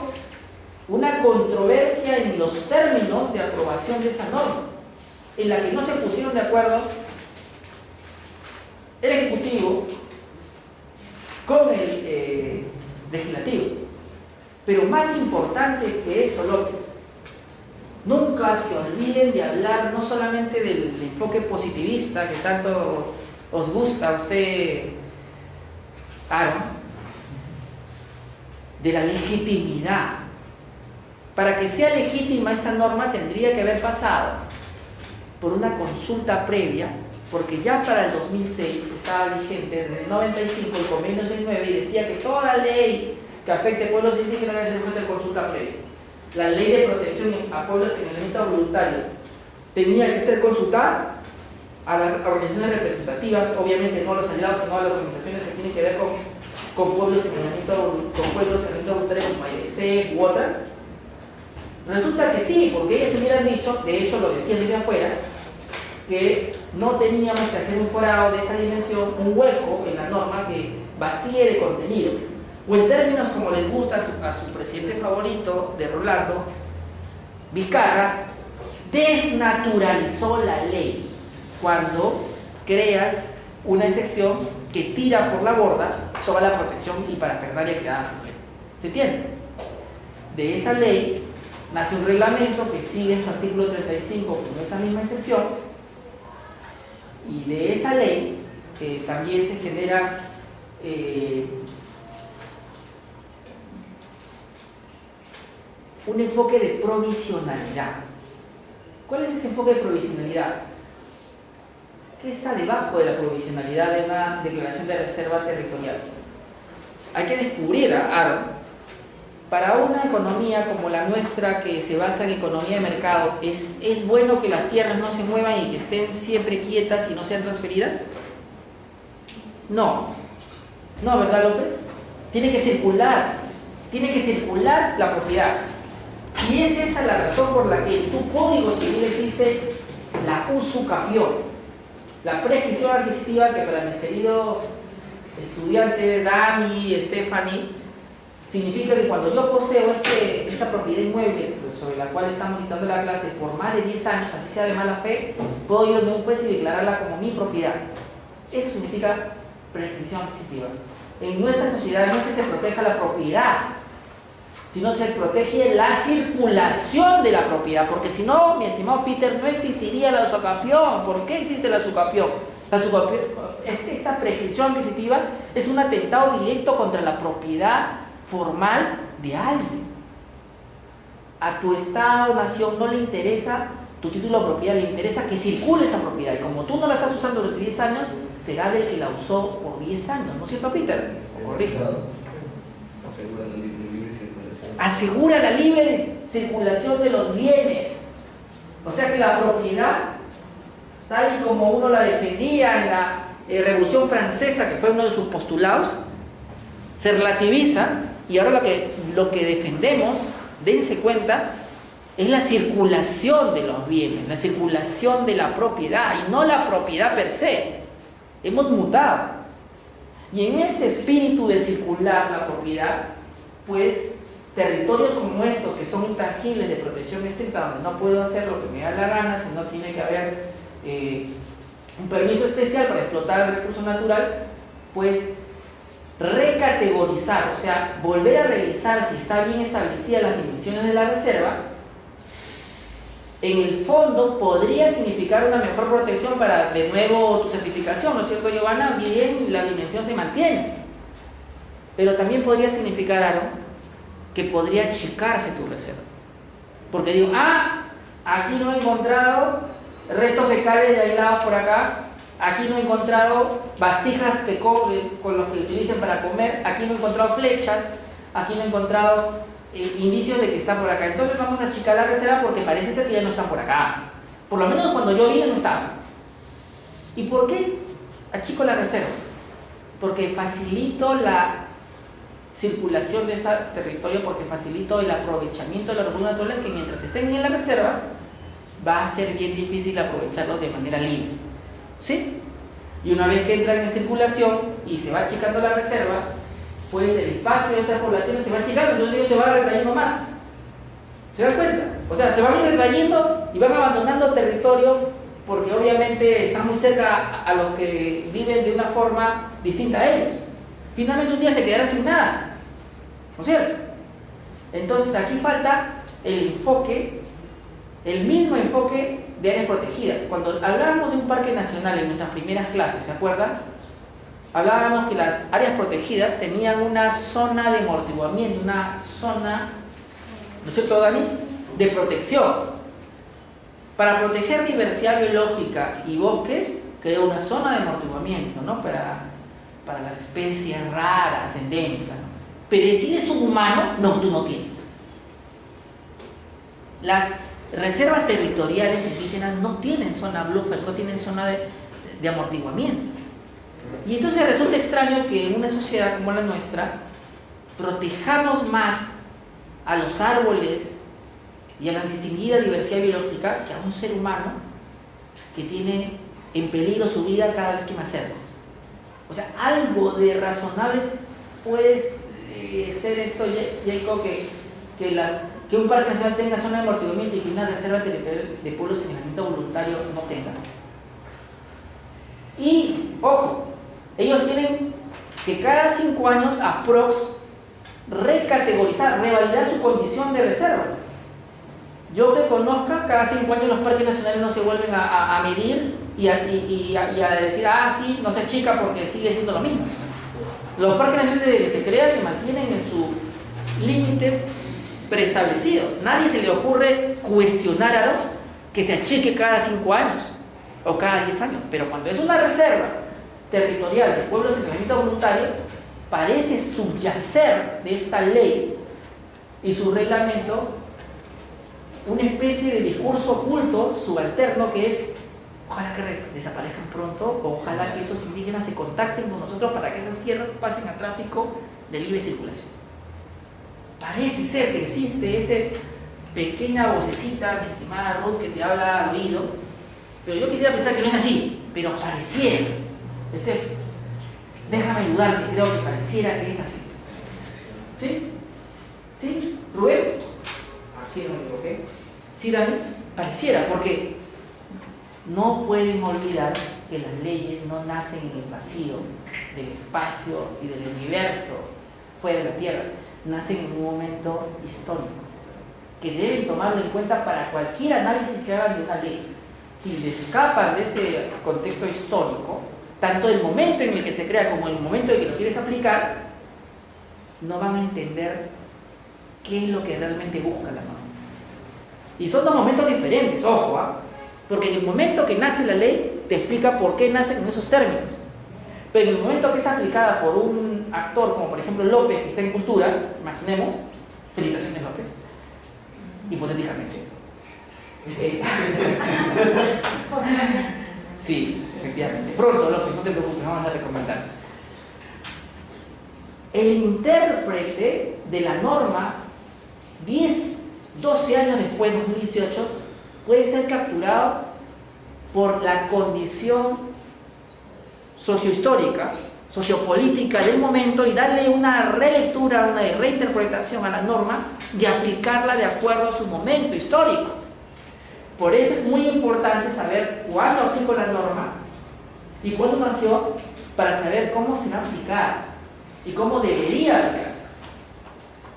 una controversia en los términos de aprobación de esa norma, en la que no se pusieron de acuerdo el Ejecutivo con el Legislativo. Pero más importante que eso, López, nunca se olviden de hablar no solamente del enfoque positivista que tanto os gusta a usted, Aaron, de la legitimidad. Para que sea legítima esta norma tendría que haber pasado por una consulta previa, porque ya para el 2006 estaba vigente desde el 95 el convenio 69 y decía que toda ley que afecte a pueblos indígenas debe ser de consulta previa. La ley de protección a pueblos en aislamiento voluntario tenía que ser consultada a las organizaciones representativas, obviamente no a los aliados, sino a las organizaciones que tienen que ver con pueblos en aislamiento voluntario como AIC u otras. Resulta que sí, porque ellos se hubieran dicho, de hecho lo decían desde afuera, que no teníamos que hacer un forado de esa dimensión, un hueco en la norma que vacíe de contenido. O en términos como les gusta a su presidente favorito de Rolando, Vizcarra, desnaturalizó la ley cuando creas una excepción que tira por la borda toda la protección y parafernalia creada por ley. ¿Se entiende? De esa ley nace un reglamento que sigue en su artículo 35 con esa misma excepción, y de esa ley también se genera un enfoque de provisionalidad. ¿Cuál es ese enfoque de provisionalidad? ¿Qué está debajo de la provisionalidad de una declaración de reserva territorial? Hay que descubrir, Aaron, para una economía como la nuestra, que se basa en economía de mercado, ¿es bueno que las tierras no se muevan y que estén siempre quietas y no sean transferidas? No. No, ¿verdad, López? Tiene que circular la propiedad. Y es esa la razón por la que en tu Código Civil existe la usucapión, la prescripción adquisitiva, que para mis queridos estudiantes, Dani, Stephanie, significa que cuando yo poseo esta propiedad inmueble sobre la cual estamos dictando la clase por más de 10 años, así sea de mala fe, puedo ir donde un juez y declararla como mi propiedad. Eso significa prescripción adquisitiva. En nuestra sociedad no es que se proteja la propiedad, sino se protege la circulación de la propiedad, porque si no, mi estimado Peter, no existiría la usucapión. ¿Por qué existe la usucapión? Esta prescripción adquisitiva es un atentado directo contra la propiedad formal de alguien. A tu Estado, nación, no le interesa tu título de propiedad, le interesa que circule esa propiedad. Y como tú no la estás usando durante 10 años, será del que la usó por 10 años. ¿No es cierto, Peter? Corrige. Asegura la libre circulación de los bienes. O sea que la propiedad, tal y como uno la defendía en la Revolución Francesa, que fue uno de sus postulados, se relativiza, y ahora lo que defendemos, dense cuenta, es la circulación de los bienes, la circulación de la propiedad, y no la propiedad per se. Hemos mutado. Y en ese espíritu de circular la propiedad, pues territorios como estos, que son intangibles de protección estricta, donde no puedo hacer lo que me da la gana, sino tiene que haber un permiso especial para explotar el recurso natural, pues recategorizar, o sea, volver a revisar si está bien establecidas las dimensiones de la reserva, en el fondo podría significar una mejor protección para, de nuevo, tu certificación, ¿no es cierto, Giovanna? Bien, la dimensión se mantiene, pero también podría significar algo que podría achicarse tu reserva, porque digo, aquí no he encontrado restos fecales de aislados por acá, aquí no he encontrado vasijas con los que utilicen para comer, aquí no he encontrado flechas, aquí no he encontrado indicios de que está por acá. Entonces vamos a achicar la reserva porque parece ser que ya no están por acá. Por lo menos cuando yo vine no estaban. ¿Y por qué achico la reserva? Porque facilito la circulación de este territorio, porque facilito el aprovechamiento de los recursos naturales, que mientras estén en la reserva va a ser bien difícil aprovecharlos de manera libre. ¿Sí? Y una vez que entran en circulación y se va achicando la reserva, pues el espacio de estas poblaciones se va achicando, entonces ellos se van retrayendo más. ¿Se dan cuenta? O sea, se van retrayendo y van abandonando territorio porque obviamente están muy cerca a los que viven de una forma distinta a ellos. Finalmente un día se quedarán sin nada, ¿no es cierto? Entonces aquí falta el enfoque, el mismo enfoque de áreas protegidas. Cuando hablábamos de un parque nacional en nuestras primeras clases, ¿se acuerdan? Hablábamos que las áreas protegidas tenían una zona de amortiguamiento, una zona, ¿no es cierto, Dani?, de protección. Para proteger diversidad biológica y bosques, creó una zona de amortiguamiento, ¿no?, para las especies raras, endémicas, ¿no? Pero si eres un humano, no, tú no tienes. Las reservas territoriales indígenas no tienen zona buffer, no tienen zona de amortiguamiento. Y entonces resulta extraño que en una sociedad como la nuestra protejamos más a los árboles y a la distinguida diversidad biológica que a un ser humano que tiene en peligro su vida cada vez que me acerco. O sea, algo de razonables puede ser esto, Jacob, que un parque nacional tenga zona de amortiguamiento y que una reserva territorial de pueblos en aislamiento voluntario no tenga. Y, ojo, ellos tienen que cada 5 años aprox recategorizar, revalidar su condición de reserva. Yo que conozca, cada 5 años los parques nacionales no se vuelven a medir y a decir, sí, no se achica porque sigue siendo lo mismo. Los parques nacionales desde que se crean se mantienen en sus límites preestablecidos. Nadie se le ocurre cuestionar algo que se achique cada 5 años o cada 10 años. Pero cuando es una reserva territorial de pueblos en aislamiento voluntario, parece subyacer de esta ley y su reglamento una especie de discurso oculto, subalterno, que es ojalá que desaparezcan pronto, o ojalá que esos indígenas se contacten con nosotros para que esas tierras pasen a tráfico de libre circulación. Parece ser que existe esa pequeña vocecita, mi estimada Ruth, que te habla al oído, pero yo quisiera pensar que no es así, pero pareciera. Déjame ayudarte, creo que pareciera que es así. ¿Sí? ¿Sí? ¿Rubén? Sí, no me equivoqué. Sí, Dani, pareciera, porque no pueden olvidar que las leyes no nacen en el vacío del espacio y del universo fuera de la Tierra, nacen en un momento histórico que deben tomarlo en cuenta para cualquier análisis que hagan de una ley. si le escapan de ese contexto histórico, tanto el momento en el que se crea como el momento en el que lo quieres aplicar, no van a entender qué es lo que realmente busca la norma. Y son dos momentos diferentes, ojo, porque en el momento que nace la ley te explica por qué nace con esos términos. Pero en el momento que es aplicada por un actor, como por ejemplo López, que está en cultura, imaginemos, felicitaciones López, hipotéticamente. Sí, efectivamente. Pronto, López, no te preocupes, vamos a recomendar. El intérprete de la norma, 10, 12 años después, 2018, puede ser capturado por la condición sociohistórica, sociopolítica del momento y darle una relectura, una reinterpretación a la norma y aplicarla de acuerdo a su momento histórico. Por eso es muy importante saber cuándo aplico la norma y cuándo nació, para saber cómo se va a aplicar y cómo debería aplicarse.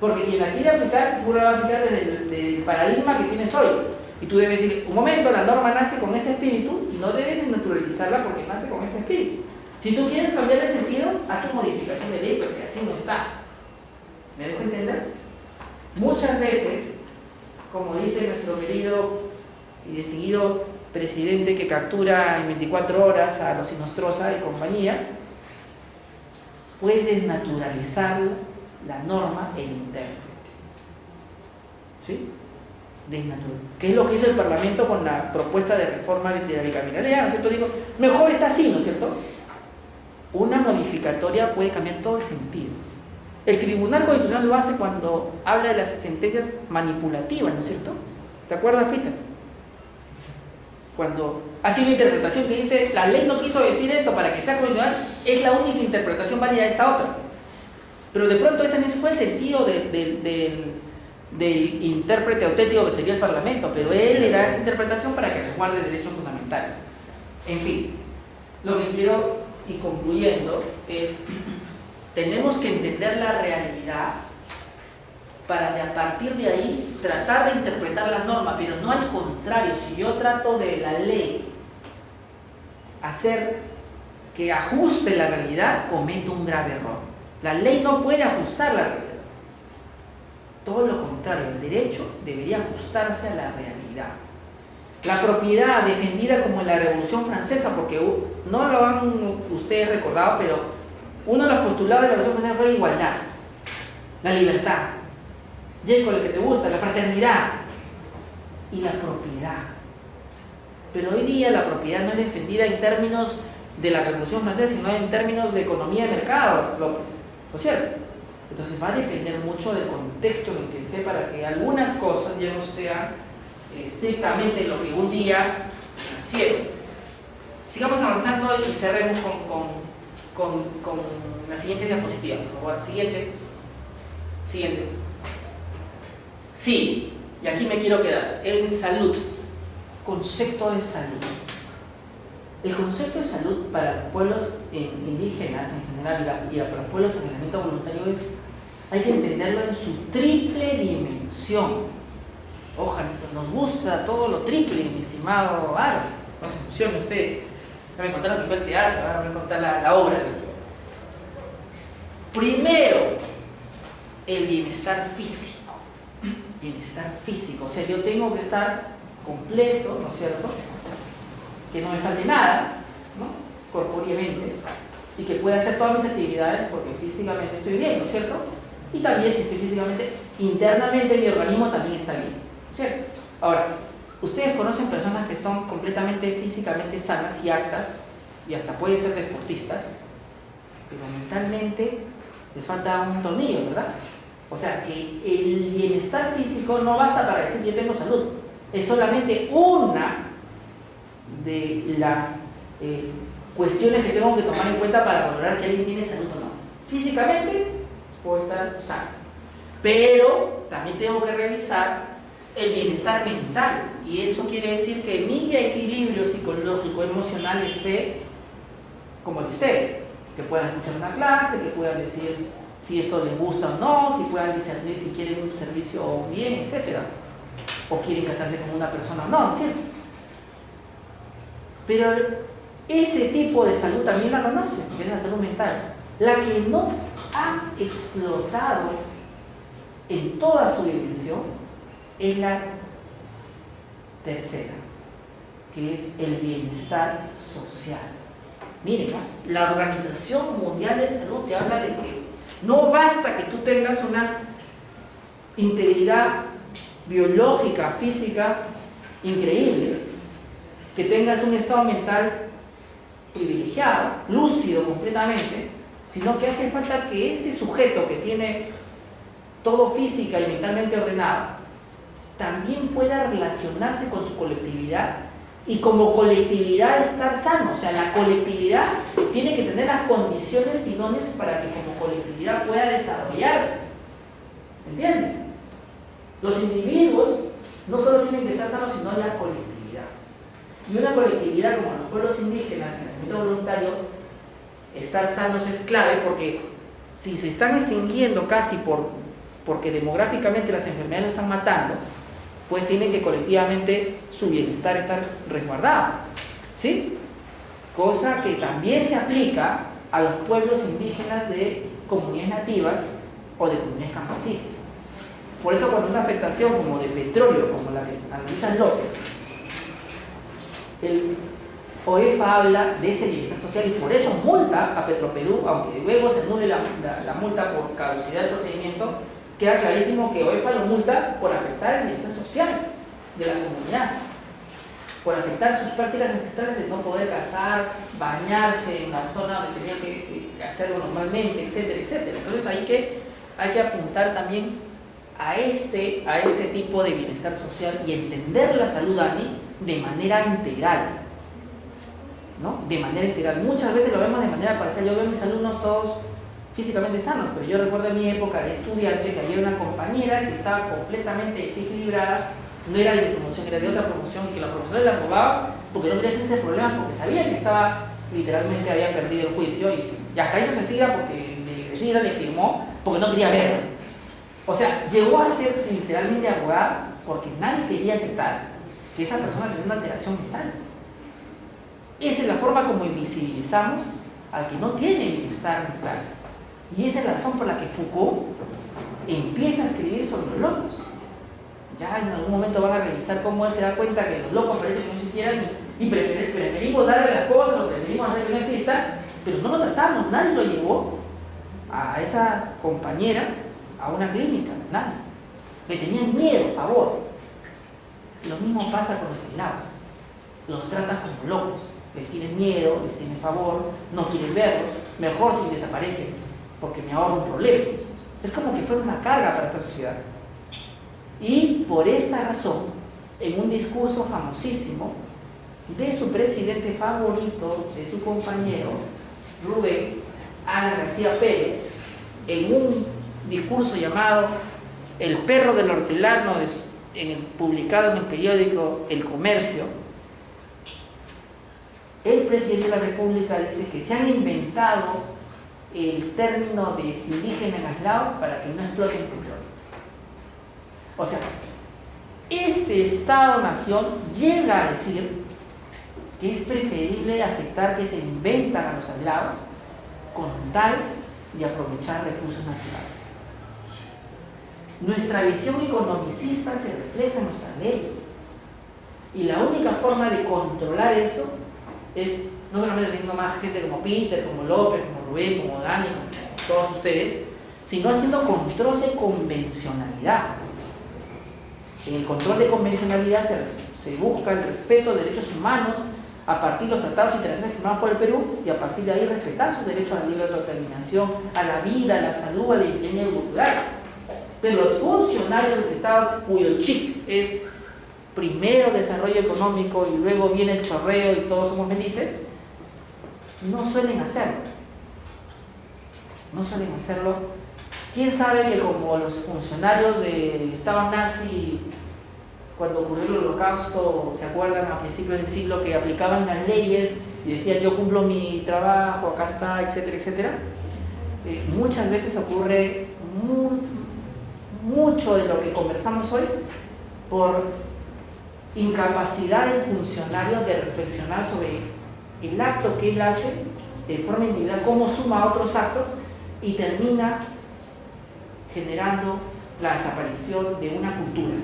Porque quien la quiere aplicar seguro la va a aplicar desde el paradigma que tienes hoy. Y tú debes decir, un momento, la norma nace con este espíritu y no debes naturalizarla porque nace con este espíritu. Si tú quieres cambiar el sentido, haz tu modificación de ley porque así no está. ¿Me dejo entender? Muchas veces, como dice nuestro querido y distinguido presidente que captura en 24 horas a los Inostroza y compañía, puedes naturalizar la norma el intérprete. ¿Sí? ¿Qué es lo que hizo el Parlamento con la propuesta de reforma de la bicameralidad? ¿No es cierto? Digo, mejor está así, ¿no es cierto? Una modificatoria puede cambiar todo el sentido. El Tribunal Constitucional lo hace cuando habla de las sentencias manipulativas, ¿no es cierto? ¿Te acuerdas, Peter? Cuando hace una interpretación que dice, la ley no quiso decir esto para que sea constitucional, es la única interpretación válida de esta otra. Pero de pronto ese no fue el sentido del intérprete auténtico que sería el Parlamento, pero él le da esa interpretación para que resguarde derechos fundamentales. En fin, lo que quiero ir concluyendo es, tenemos que entender la realidad para de a partir de ahí tratar de interpretar la norma, pero no al contrario. Si yo trato de la ley hacer que ajuste la realidad, cometo un grave error. La ley no puede ajustar la realidad. Todo lo contrario, el derecho debería ajustarse a la realidad. La propiedad defendida como en la Revolución Francesa, porque no lo han ustedes recordado, pero uno de los postulados de la Revolución Francesa fue la igualdad, la libertad, y con el que te gusta, la fraternidad y la propiedad. Pero hoy día la propiedad no es defendida en términos de la Revolución Francesa, sino en términos de economía de mercado, López, ¿no es cierto? Entonces va a depender mucho del contexto en el que esté para que algunas cosas ya no sean estrictamente lo que un día nacieron. Sigamos avanzando y cerremos con la siguiente diapositiva, por favor. Siguiente. Sí, y aquí me quiero quedar. En salud. Concepto de salud. El concepto de salud para los pueblos indígenas en general y para los pueblos en aislamiento voluntario hay que entenderlo en su triple dimensión. Ojalá, nos gusta todo lo triple, mi estimado Aro. No se emocione usted. Ya me contaron que fue el teatro, ahora me voy a contar la obra. Primero, el bienestar físico. Bienestar físico. O sea, yo tengo que estar completo, ¿no es cierto? Que no me falte nada, ¿no? Corpóreamente, y que pueda hacer todas mis actividades porque físicamente estoy bien, ¿no es cierto? Y también si estoy físicamente, internamente mi organismo también está bien, ¿no es cierto? Ahora, ustedes conocen personas que son completamente físicamente sanas y aptas, y hasta pueden ser deportistas, pero mentalmente les falta un tornillo, ¿verdad? O sea, que el bienestar físico no basta para decir yo tengo salud, es solamente una de las cuestiones que tengo que tomar en cuenta para valorar si alguien tiene salud o no. Físicamente puedo estar sano, pero también tengo que revisar el bienestar mental, y eso quiere decir que mi equilibrio psicológico emocional esté como el de ustedes, que puedan escuchar una clase, que puedan decir si esto les gusta o no, si puedan discernir si quieren un servicio o bien, etc. O quieren casarse con una persona o no, ¿no es cierto? Pero ese tipo de salud también la conocen, que es la salud mental. La que no ha explotado en toda su dimensión es la tercera, que es el bienestar social. Miren, ¿no? La Organización Mundial de la Salud te habla de que no basta que tú tengas una integridad biológica, física increíble, que tengas un estado mental privilegiado, lúcido completamente, sino que hace falta que este sujeto que tiene todo física y mentalmente ordenado también pueda relacionarse con su colectividad y como colectividad estar sano. O sea, la colectividad tiene que tener las condiciones idóneas para que como colectividad pueda desarrollarse. ¿Entienden? Los individuos no solo tienen que estar sanos, sino la colectividad. Y una colectividad como los pueblos indígenas en el ámbito voluntario, estar sanos es clave, porque si se están extinguiendo casi porque demográficamente las enfermedades lo están matando, pues tienen que colectivamente su bienestar estar resguardado, ¿sí? Cosa que también se aplica a los pueblos indígenas de comunidades nativas o de comunidades campesinas. Por eso cuando una afectación como de petróleo, como la que analiza López, el OEFA habla de ese bienestar social y por eso multa a Petroperú, aunque luego se anule la multa por caducidad del procedimiento. Queda clarísimo que OEFA lo multa por afectar el bienestar social de la comunidad, por afectar sus prácticas ancestrales de no poder cazar, bañarse en la zona donde tenían que hacerlo normalmente, etcétera, etcétera. Entonces hay que apuntar también a este tipo de bienestar social y entender la salud, Dani, de manera integral, ¿no? De manera integral. Muchas veces lo vemos de manera parcial. Yo veo a mis alumnos todos físicamente sanos, pero yo recuerdo en mi época de estudiante que había una compañera que estaba completamente desequilibrada, no era de mi promoción, era de otra promoción, y que los profesores la aprobaban porque no quería hacerse problemas, porque sabían que estaba, literalmente había perdido el juicio, y hasta eso se siga porque le firmó, porque no quería verlo. O sea, llegó a ser literalmente abogada porque nadie quería aceptar que esa persona tenía una alteración mental. Esa es la forma como invisibilizamos al que no tiene bienestar mental. Y esa es la razón por la que Foucault empieza a escribir sobre los locos. Ya en algún momento van a revisar cómo él se da cuenta que los locos parece que no existieran y preferimos darle las cosas o preferimos hacer que no existan, pero no lo tratamos. Nadie lo llevó a esa compañera a una clínica, nadie. Le tenían miedo, pavor. Lo mismo pasa con los esclavos. Los tratan como locos. Les tienen miedo, les tienen favor, no quieren verlos. Mejor si desaparecen, porque me ahorro un problema. Es como que fuera una carga para esta sociedad. Y por esta razón, en un discurso famosísimo de su presidente favorito, de su compañero, Rubén Ana García Pérez, en un discurso llamado El perro del hortelano, publicado en el periódico El Comercio, el presidente de la República dice que se han inventado el término de indígena en aislado para que no exploten petróleo. O sea, este Estado-nación llega a decir que es preferible aceptar que se inventan a los aislados con tal de aprovechar recursos naturales. Nuestra visión economicista se refleja en nuestras leyes. Y la única forma de controlar eso es no solamente teniendo más gente como Peter, como López, como Rubén, como Dani, como todos ustedes, sino haciendo control de convencionalidad. En el control de convencionalidad se busca el respeto de derechos humanos a partir de los tratados internacionales firmados por el Perú, y a partir de ahí respetar sus derechos a la libre autodeterminación, a la vida, a la salud, a la ingeniería cultural. Pero los funcionarios del Estado, cuyo chip es primero desarrollo económico y luego viene el chorreo y todos somos felices, no suelen hacerlo. No suelen hacerlo. ¿Quién sabe que como los funcionarios del Estado nazi, cuando ocurrió el Holocausto, se acuerdan a principios del siglo que aplicaban las leyes y decían yo cumplo mi trabajo, acá está, etcétera, etcétera? Muchas veces ocurre mucho de lo que conversamos hoy por incapacidad del funcionario de reflexionar sobre el acto que él hace de forma individual, cómo suma a otros actos y termina generando la desaparición de una cultura,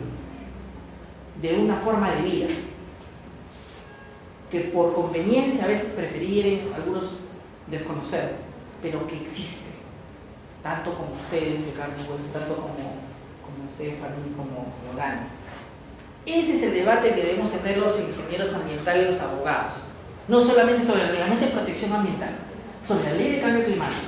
de una forma de vida, que por conveniencia a veces prefieren algunos desconocer, pero que existe, tanto como ustedes, de carne y hueso, tanto como Stephanie, como Dani. Ese es el debate que debemos tener los ingenieros ambientales y los abogados, no solamente sobre el reglamento de protección ambiental, sobre la ley de cambio climático.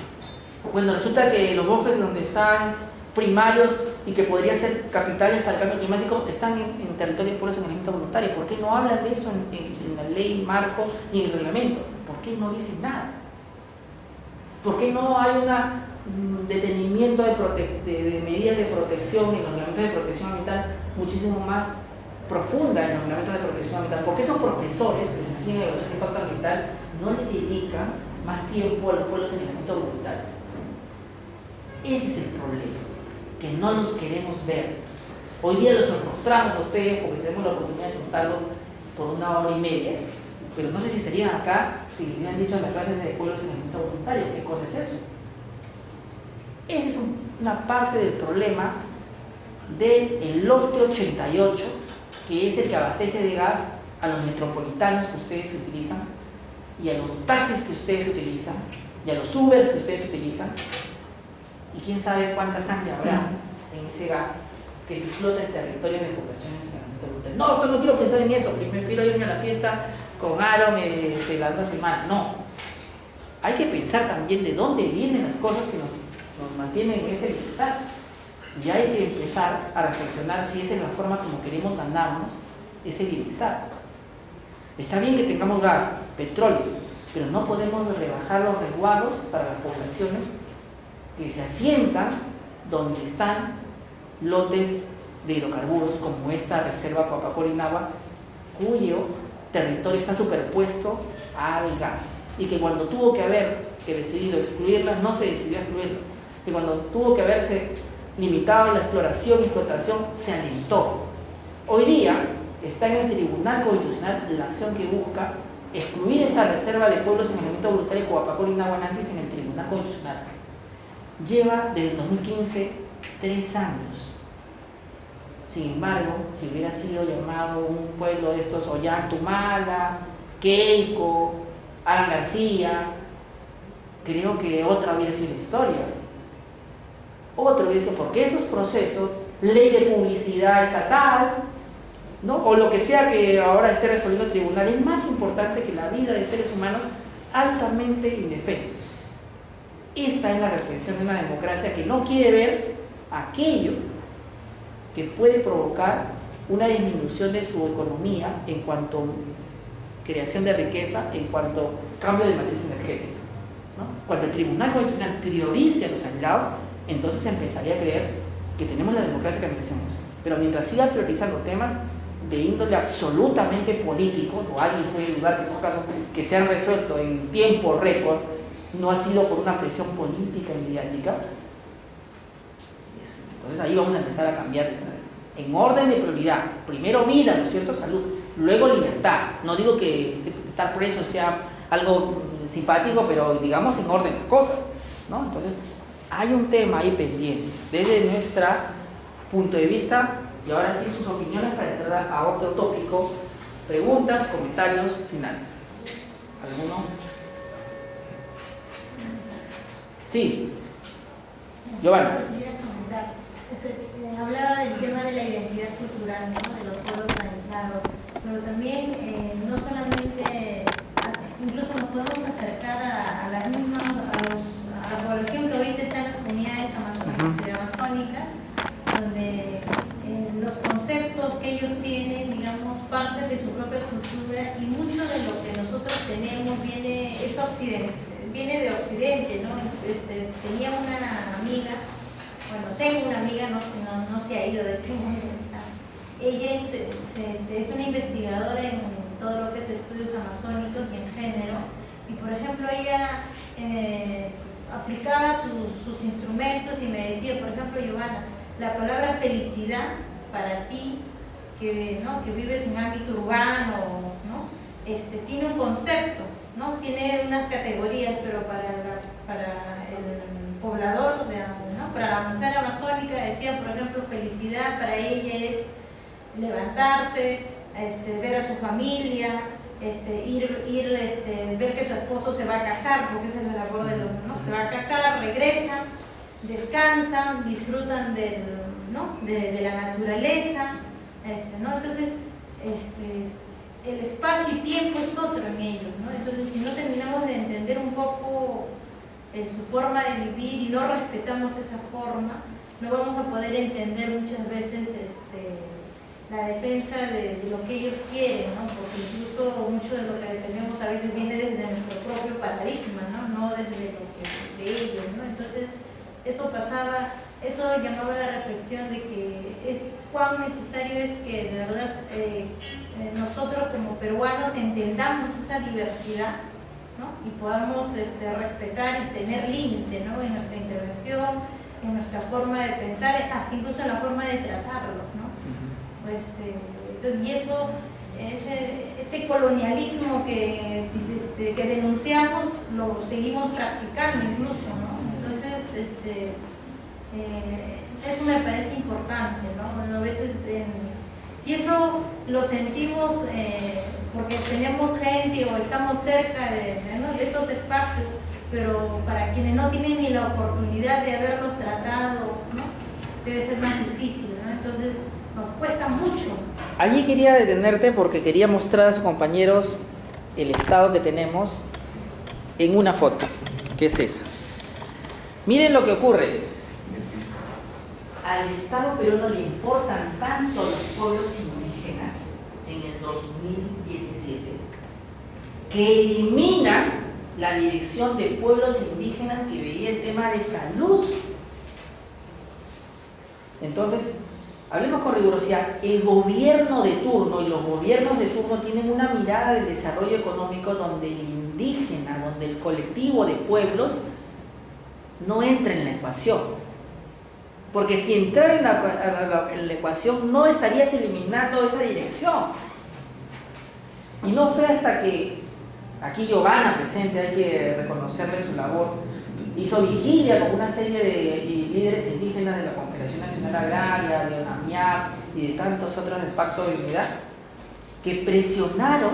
Bueno, resulta que los bosques donde están primarios y que podrían ser capitales para el cambio climático están en territorio de pueblos en saneamiento voluntario. ¿Por qué no hablan de eso en la ley marco y en el reglamento? ¿Por qué no dicen nada? ¿Por qué no hay un detenimiento de medidas de protección en los reglamentos de protección ambiental muchísimo más profunda en los reglamentos de protección ambiental? ¿Por qué esos profesores que se enseñan evaluación de impacto ambiental no le dedican más tiempo a los pueblos en saneamiento voluntario? Ese es el problema, que no los queremos ver. Hoy día los mostramos a ustedes porque tenemos la oportunidad de sentarlos por 1 hora y media, pero no sé si estarían acá si le hubieran dicho en las clases de pueblos en saneamiento voluntario. ¿Qué cosa es eso? Esa es una parte del problema del lote 88, que es el que abastece de gas a los metropolitanos que ustedes utilizan, y a los taxis que ustedes utilizan, y a los Ubers que ustedes utilizan, y quién sabe cuánta sangre habrá en ese gas que se explota en territorios de poblaciones en saneamiento voluntario. No, no quiero pensar en eso, prefiero irme a la fiesta con Aaron la otra semana. No, hay que pensar también de dónde vienen las cosas que nos mantienen en este bienestar, y hay que empezar a reflexionar si esa es la forma como queremos ganarnos ese bienestar. Está bien que tengamos gas, petróleo, pero no podemos rebajar los resguardos para las poblaciones que se asientan donde están lotes de hidrocarburos como esta reserva Coapacorinagua, cuyo territorio está superpuesto al gas, y que cuando tuvo que haber decidido excluirla, no se decidió excluirla, que cuando tuvo que haberse limitado la exploración y explotación, se alentó. Hoy día está en el Tribunal Constitucional la acción que busca excluir esta reserva de pueblos en saneamiento voluntario Coapacorinagua en el Tribunal Constitucional. Lleva desde el 2015 3 años. Sin embargo, si hubiera sido llamado un pueblo de estos, Ollantumala, Keiko, Alan García, creo que otra hubiera sido la historia. Otra hubiera sido, porque esos procesos, ley de publicidad estatal, ¿no?, o lo que sea que ahora esté resolviendo el tribunal, es más importante que la vida de seres humanos altamente indefensos. Esta es la reflexión de una democracia que no quiere ver aquello que puede provocar una disminución de su economía en cuanto a creación de riqueza, en cuanto a cambio de matriz energética, ¿no? Cuando el Tribunal Constitucional priorice a los aislados, entonces empezaría a creer que tenemos la democracia que merecemos. Pero mientras siga priorizando temas de índole absolutamente político, o alguien puede dudar que esos casos que se han resuelto en tiempo récord no ha sido por una presión política y mediática, entonces ahí vamos a empezar a cambiar en orden de prioridad. Primero vida, ¿no es cierto?, salud, luego libertad. No digo que estar preso sea algo simpático, pero digamos en orden de cosas, ¿no? Entonces hay un tema ahí pendiente desde nuestro punto de vista. Y ahora sí, sus opiniones para entrar a otro tópico. Preguntas, comentarios finales. ¿Alguno? Sí. Giovanna. Quisiera comentar. Hablaba del tema de la identidad cultural, ¿no?, de los pueblos aislados, pero también no solamente, incluso nos podemos acercar a la misma, a la población que ahorita está en las comunidades amazónicas, donde los conceptos que ellos tienen, digamos, parten de su propia cultura, y mucho de lo que nosotros tenemos viene de Occidente, ¿no? Tenía una amiga, bueno, tengo una amiga, no se ha ido de este mundo, está. Ella es una investigadora en todo lo que es estudios amazónicos y en género, y por ejemplo ella aplicaba sus instrumentos y me decía, por ejemplo, Giovanna, la palabra felicidad para ti ¿no? que vives en ámbito urbano, ¿no? Tiene un concepto, ¿no? Tiene unas categorías, pero para el poblador, ¿no? Para la mujer amazónica, decía, por ejemplo, felicidad para ella es levantarse, ver a su familia, ver que su esposo se va a casar, porque esa es la labor del hombre, ¿no? Se va a casar, regresan, descansan, disfrutan de la naturaleza, ¿no? Entonces, el espacio y tiempo es otro en ellos, ¿no? Entonces, si no terminamos de entender un poco su forma de vivir y no respetamos esa forma, no vamos a poder entender muchas veces la defensa de lo que ellos quieren, ¿no? Porque incluso mucho de lo que defendemos a veces viene desde nuestro propio paradigma, no desde lo que de ellos, ¿no? Entonces, eso llamaba a la reflexión de que cuán necesario es que de verdad nosotros como peruanos entendamos esa diversidad, ¿no? Y podamos respetar y tener límite, ¿no? En nuestra intervención, en nuestra forma de pensar, hasta incluso en la forma de tratarlos, ¿no? Entonces, y eso, ese colonialismo que denunciamos, lo seguimos practicando incluso, ¿no? Entonces, eso me parece importante, ¿no? Bueno, a veces, si eso lo sentimos porque tenemos gente o estamos cerca de esos espacios, pero para quienes no tienen ni la oportunidad de haberlos tratado, ¿no? Debe ser más difícil, ¿no? Entonces, nos cuesta mucho. Allí quería detenerte porque quería mostrar a sus compañeros el estado que tenemos en una foto, que es esa. Miren lo que ocurre. Al Estado peruano le importan tanto los pueblos indígenas en el 2017 que elimina la dirección de pueblos indígenas que veía el tema de salud. Entonces, hablemos con rigurosidad. El gobierno de turno y los gobiernos de turno tienen una mirada del desarrollo económico donde el indígena, donde el colectivo de pueblos no entra en la ecuación. Porque si entrara en la ecuación no estarías eliminando esa dirección. Y no fue hasta que, aquí Giovanna presente, hay que reconocerle su labor, hizo vigilia con una serie de líderes indígenas de la Confederación Nacional Agraria, de ONAMIAP y de tantos otros del Pacto de Unidad, que presionaron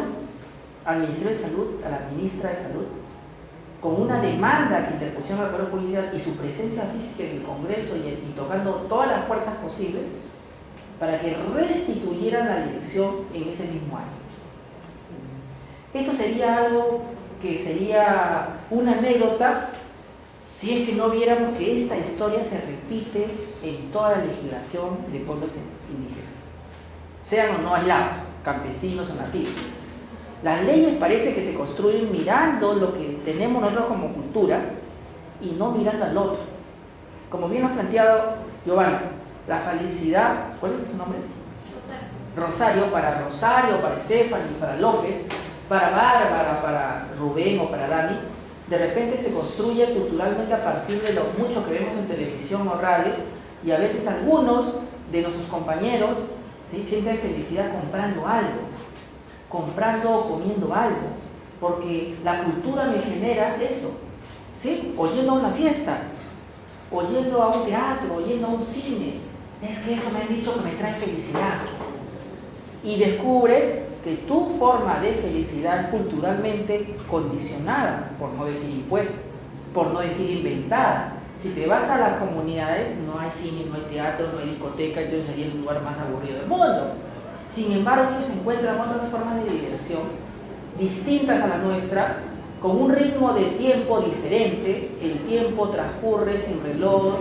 al Ministerio de Salud, a la Ministra de Salud, con una demanda que interpusieron al Poder Judicial y su presencia física en el Congreso y tocando todas las puertas posibles para que restituyeran la dirección en ese mismo año. Esto sería algo que sería una anécdota si es que no viéramos que esta historia se repite en toda la legislación de pueblos indígenas, sean o no aislados, campesinos o nativos. Las leyes parece que se construyen mirando lo que tenemos nosotros como cultura y no mirando al otro. Como bien ha planteado Giovanna, la felicidad, ¿cuál es su nombre? Rosario, para Stephanie, para López, para Bárbara, para Rubén o para Dani, de repente se construye culturalmente a partir de lo mucho que vemos en televisión o radio, y a veces algunos de nuestros compañeros, ¿sí?, sienten felicidad comprando algo, comprando o comiendo algo, porque la cultura me genera eso, ¿sí? O yendo a una fiesta, o yendo a un teatro, o yendo a un cine. Es que eso me han dicho que me trae felicidad. Y descubres que tu forma de felicidad es culturalmente condicionada, por no decir impuesta, por no decir inventada. Si te vas a las comunidades, no hay cine, no hay teatro, no hay discoteca, entonces sería el lugar más aburrido del mundo. Sin embargo, ellos encuentran otras formas de diversión distintas a la nuestra, con un ritmo de tiempo diferente. El tiempo transcurre sin reloj,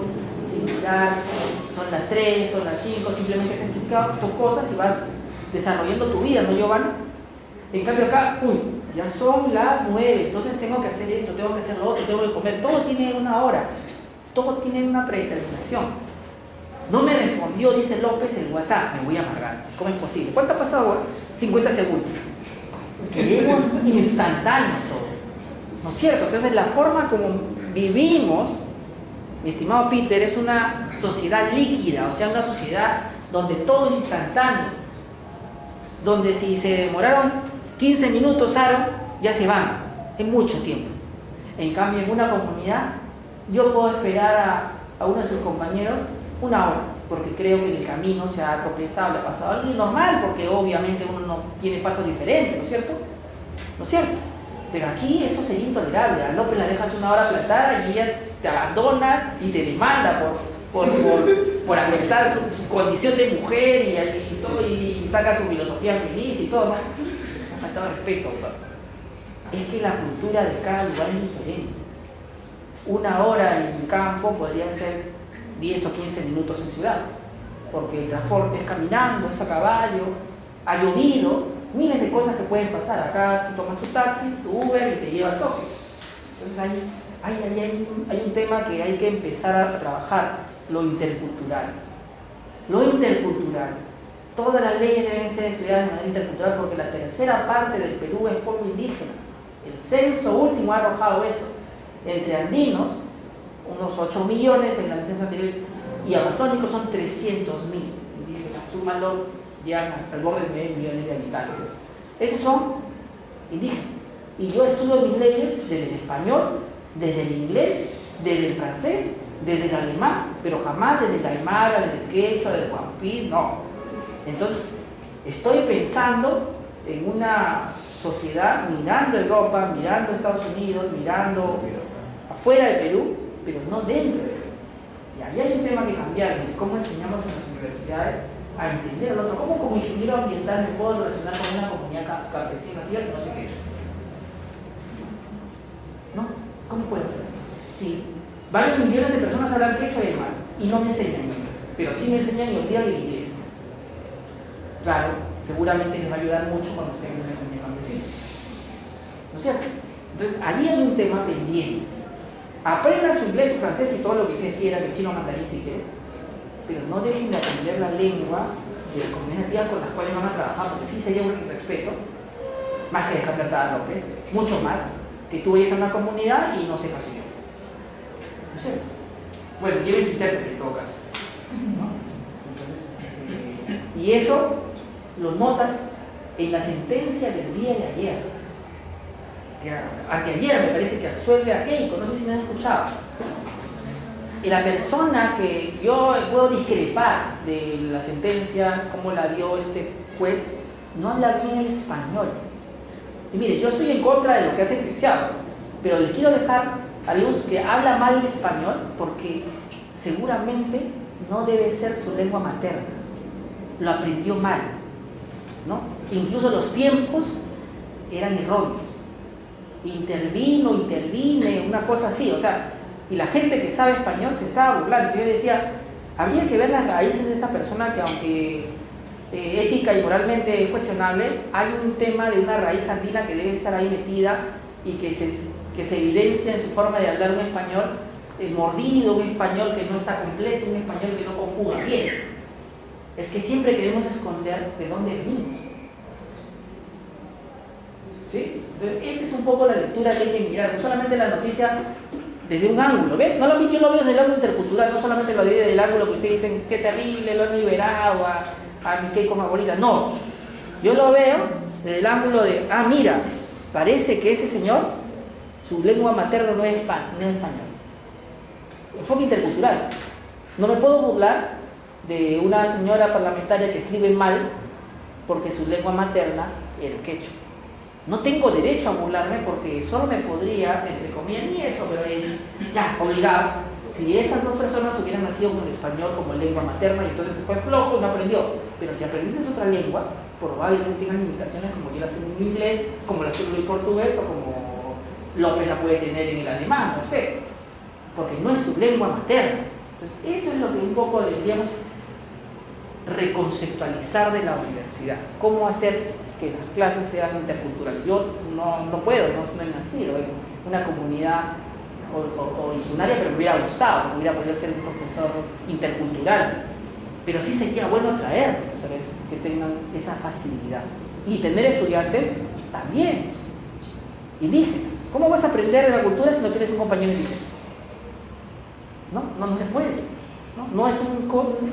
sin mirar, son las 3, son las 5, simplemente haces tus cosas y vas desarrollando tu vida, ¿no, Giovanna? En cambio acá, ya son las 9, entonces tengo que hacer esto, tengo que hacer lo otro, tengo que comer, todo tiene una hora, todo tiene una predeterminación. No me respondió, dice López, el WhatsApp, me voy a amargar. ¿Cómo es posible? ¿Cuánto ha pasado? 50 segundos. Queremos instantáneo todo, ¿no es cierto? Entonces la forma como vivimos, mi estimado Peter, es una sociedad líquida, o sea, una sociedad donde todo es instantáneo. donde si se demoraron 15 minutos, Aaron, ya se van, es mucho tiempo. En cambio, en una comunidad, yo puedo esperar a uno de sus compañeros una hora, porque creo que en el camino se ha tropezado, le ha pasado algo, y normal, porque obviamente uno no tiene pasos diferentes, ¿no es cierto? ¿No es cierto? Pero aquí eso sería intolerable. A López la dejas una hora plantada y ella te abandona y te demanda por aceptar su condición de mujer y saca su filosofía feminista y todo, ¿no? Me ha faltado respeto, autor. Es que la cultura de cada lugar es diferente. Una hora en el campo podría ser 10 o 15 minutos en ciudad, porque el transporte es caminando, es a caballo, ha llovido, miles de cosas que pueden pasar. Acá tú tomas tu taxi, tu Uber y te lleva al toque. Entonces hay un tema que hay que empezar a trabajar, lo intercultural. Lo intercultural. Todas las leyes deben ser estudiadas de manera intercultural porque la tercera parte del Perú es pueblo indígena. El censo último ha arrojado eso. Entre andinos, unos 8 millones en las censos anteriores, y amazónicos son 300.000 indígenas. Súmalo, llegan hasta el borde de 9 millones de habitantes. Esos son indígenas. Y yo estudio mis leyes desde el español, desde el inglés, desde el francés, desde el alemán, pero jamás desde el aymara, desde el quechua, desde el guampí, no. Entonces, estoy pensando en una sociedad mirando Europa, mirando Estados Unidos, mirando afuera de Perú, pero no dentro de Perú. Y ahí hay un tema que cambiar, de cómo enseñamos en las universidades a entender al otro. ¿Cómo como ingeniero ambiental me puedo relacionar con una comunidad campesina? Si no sé qué. ¿No? ¿Cómo puedo hacer? Sí, varios millones de personas hablan quechua y alemán y no me enseñan inglés, pero sí me enseñan y olvidan el inglés. Claro, seguramente les va a ayudar mucho cuando estén en una comunidad campesina. ¿No es cierto? Entonces, allí hay un tema pendiente. Aprendan su inglés, su francés y todo lo que ustedes quieran, el chino, mandarín si quieren, pero no dejen de aprender la lengua de las comunidades con las cuales van a trabajar, porque sí sería un respeto, más que dejar plantada a López, mucho más, que tú vayas a una comunidad y no sepas yo. ¿No es cierto? Bueno, lleven su intérprete en todo caso, ¿no? Entonces, y eso lo notas en la sentencia del día de ayer, que anteayer me parece que absuelve a Keiko, no sé si me han escuchado. Y la persona que yo puedo discrepar de la sentencia, cómo la dio este juez, no habla bien el español. Y mire, yo estoy en contra de lo que ha sentenciado, pero les quiero dejar a luz que habla mal el español porque seguramente no debe ser su lengua materna. Lo aprendió mal, ¿no? Incluso los tiempos eran erróneos. Intervine, una cosa así, o sea, y la gente que sabe español se estaba burlando. Yo decía, habría que ver las raíces de esta persona que aunque ética y moralmente es cuestionable, hay un tema de una raíz andina que debe estar ahí metida y que se evidencia en su forma de hablar un español mordido, un español que no está completo, un español que no conjuga bien. Es que siempre queremos esconder de dónde venimos. ¿Sí? Entonces, esa es un poco la lectura que hay que mirar, no solamente la noticia desde un ángulo, ¿ves? No yo lo veo desde el ángulo intercultural, no solamente lo veo desde el ángulo que ustedes dicen, qué terrible, lo han liberado a mi Keiko favorita, no. Yo lo veo desde el ángulo de, mira, parece que ese señor, su lengua materna no es español. Enfoque intercultural. No me puedo burlar de una señora parlamentaria que escribe mal porque su lengua materna era el quechua. No tengo derecho a burlarme porque solo me podría, entre comillas, ni eso, pero ya, obligado, si esas dos personas hubieran nacido con el español como lengua materna y entonces fue flojo y no aprendió. Pero si aprendiste otra lengua, probablemente tengan limitaciones como yo las tengo en inglés, como las tengo en portugués o como López la puede tener en el alemán, no sé, porque no es tu lengua materna. Entonces, eso es lo que un poco deberíamos reconceptualizar de la universidad. ¿Cómo hacer que las clases sean interculturales? Yo no puedo, no he nacido en una comunidad originaria, pero me hubiera gustado, me hubiera podido ser un profesor intercultural. Pero sí sería bueno traer profesores que tengan esa facilidad. Y tener estudiantes también indígenas. ¿Cómo vas a aprender de la cultura si no tienes un compañero indígena? No se puede. No es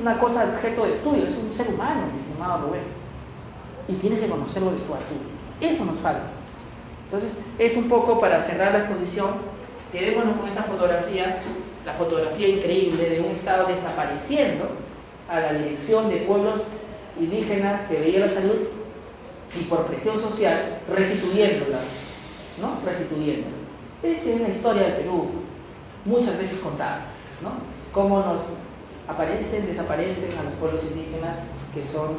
una cosa de objeto de estudio, es un ser humano, mi estimado Rubén. y tienes que conocerlo de tú a tú. Eso nos falta. Entonces, es un poco para cerrar la exposición. Quedémonos con esta fotografía, la fotografía increíble de un estado desapareciendo a la dirección de pueblos indígenas que veía la salud y por presión social restituyéndola, ¿no? Restituyéndola. Esa es la historia del Perú, muchas veces contada, ¿no? Cómo nos aparecen, desaparecen a los pueblos indígenas que son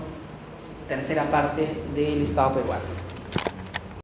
tercera parte del Estado peruano.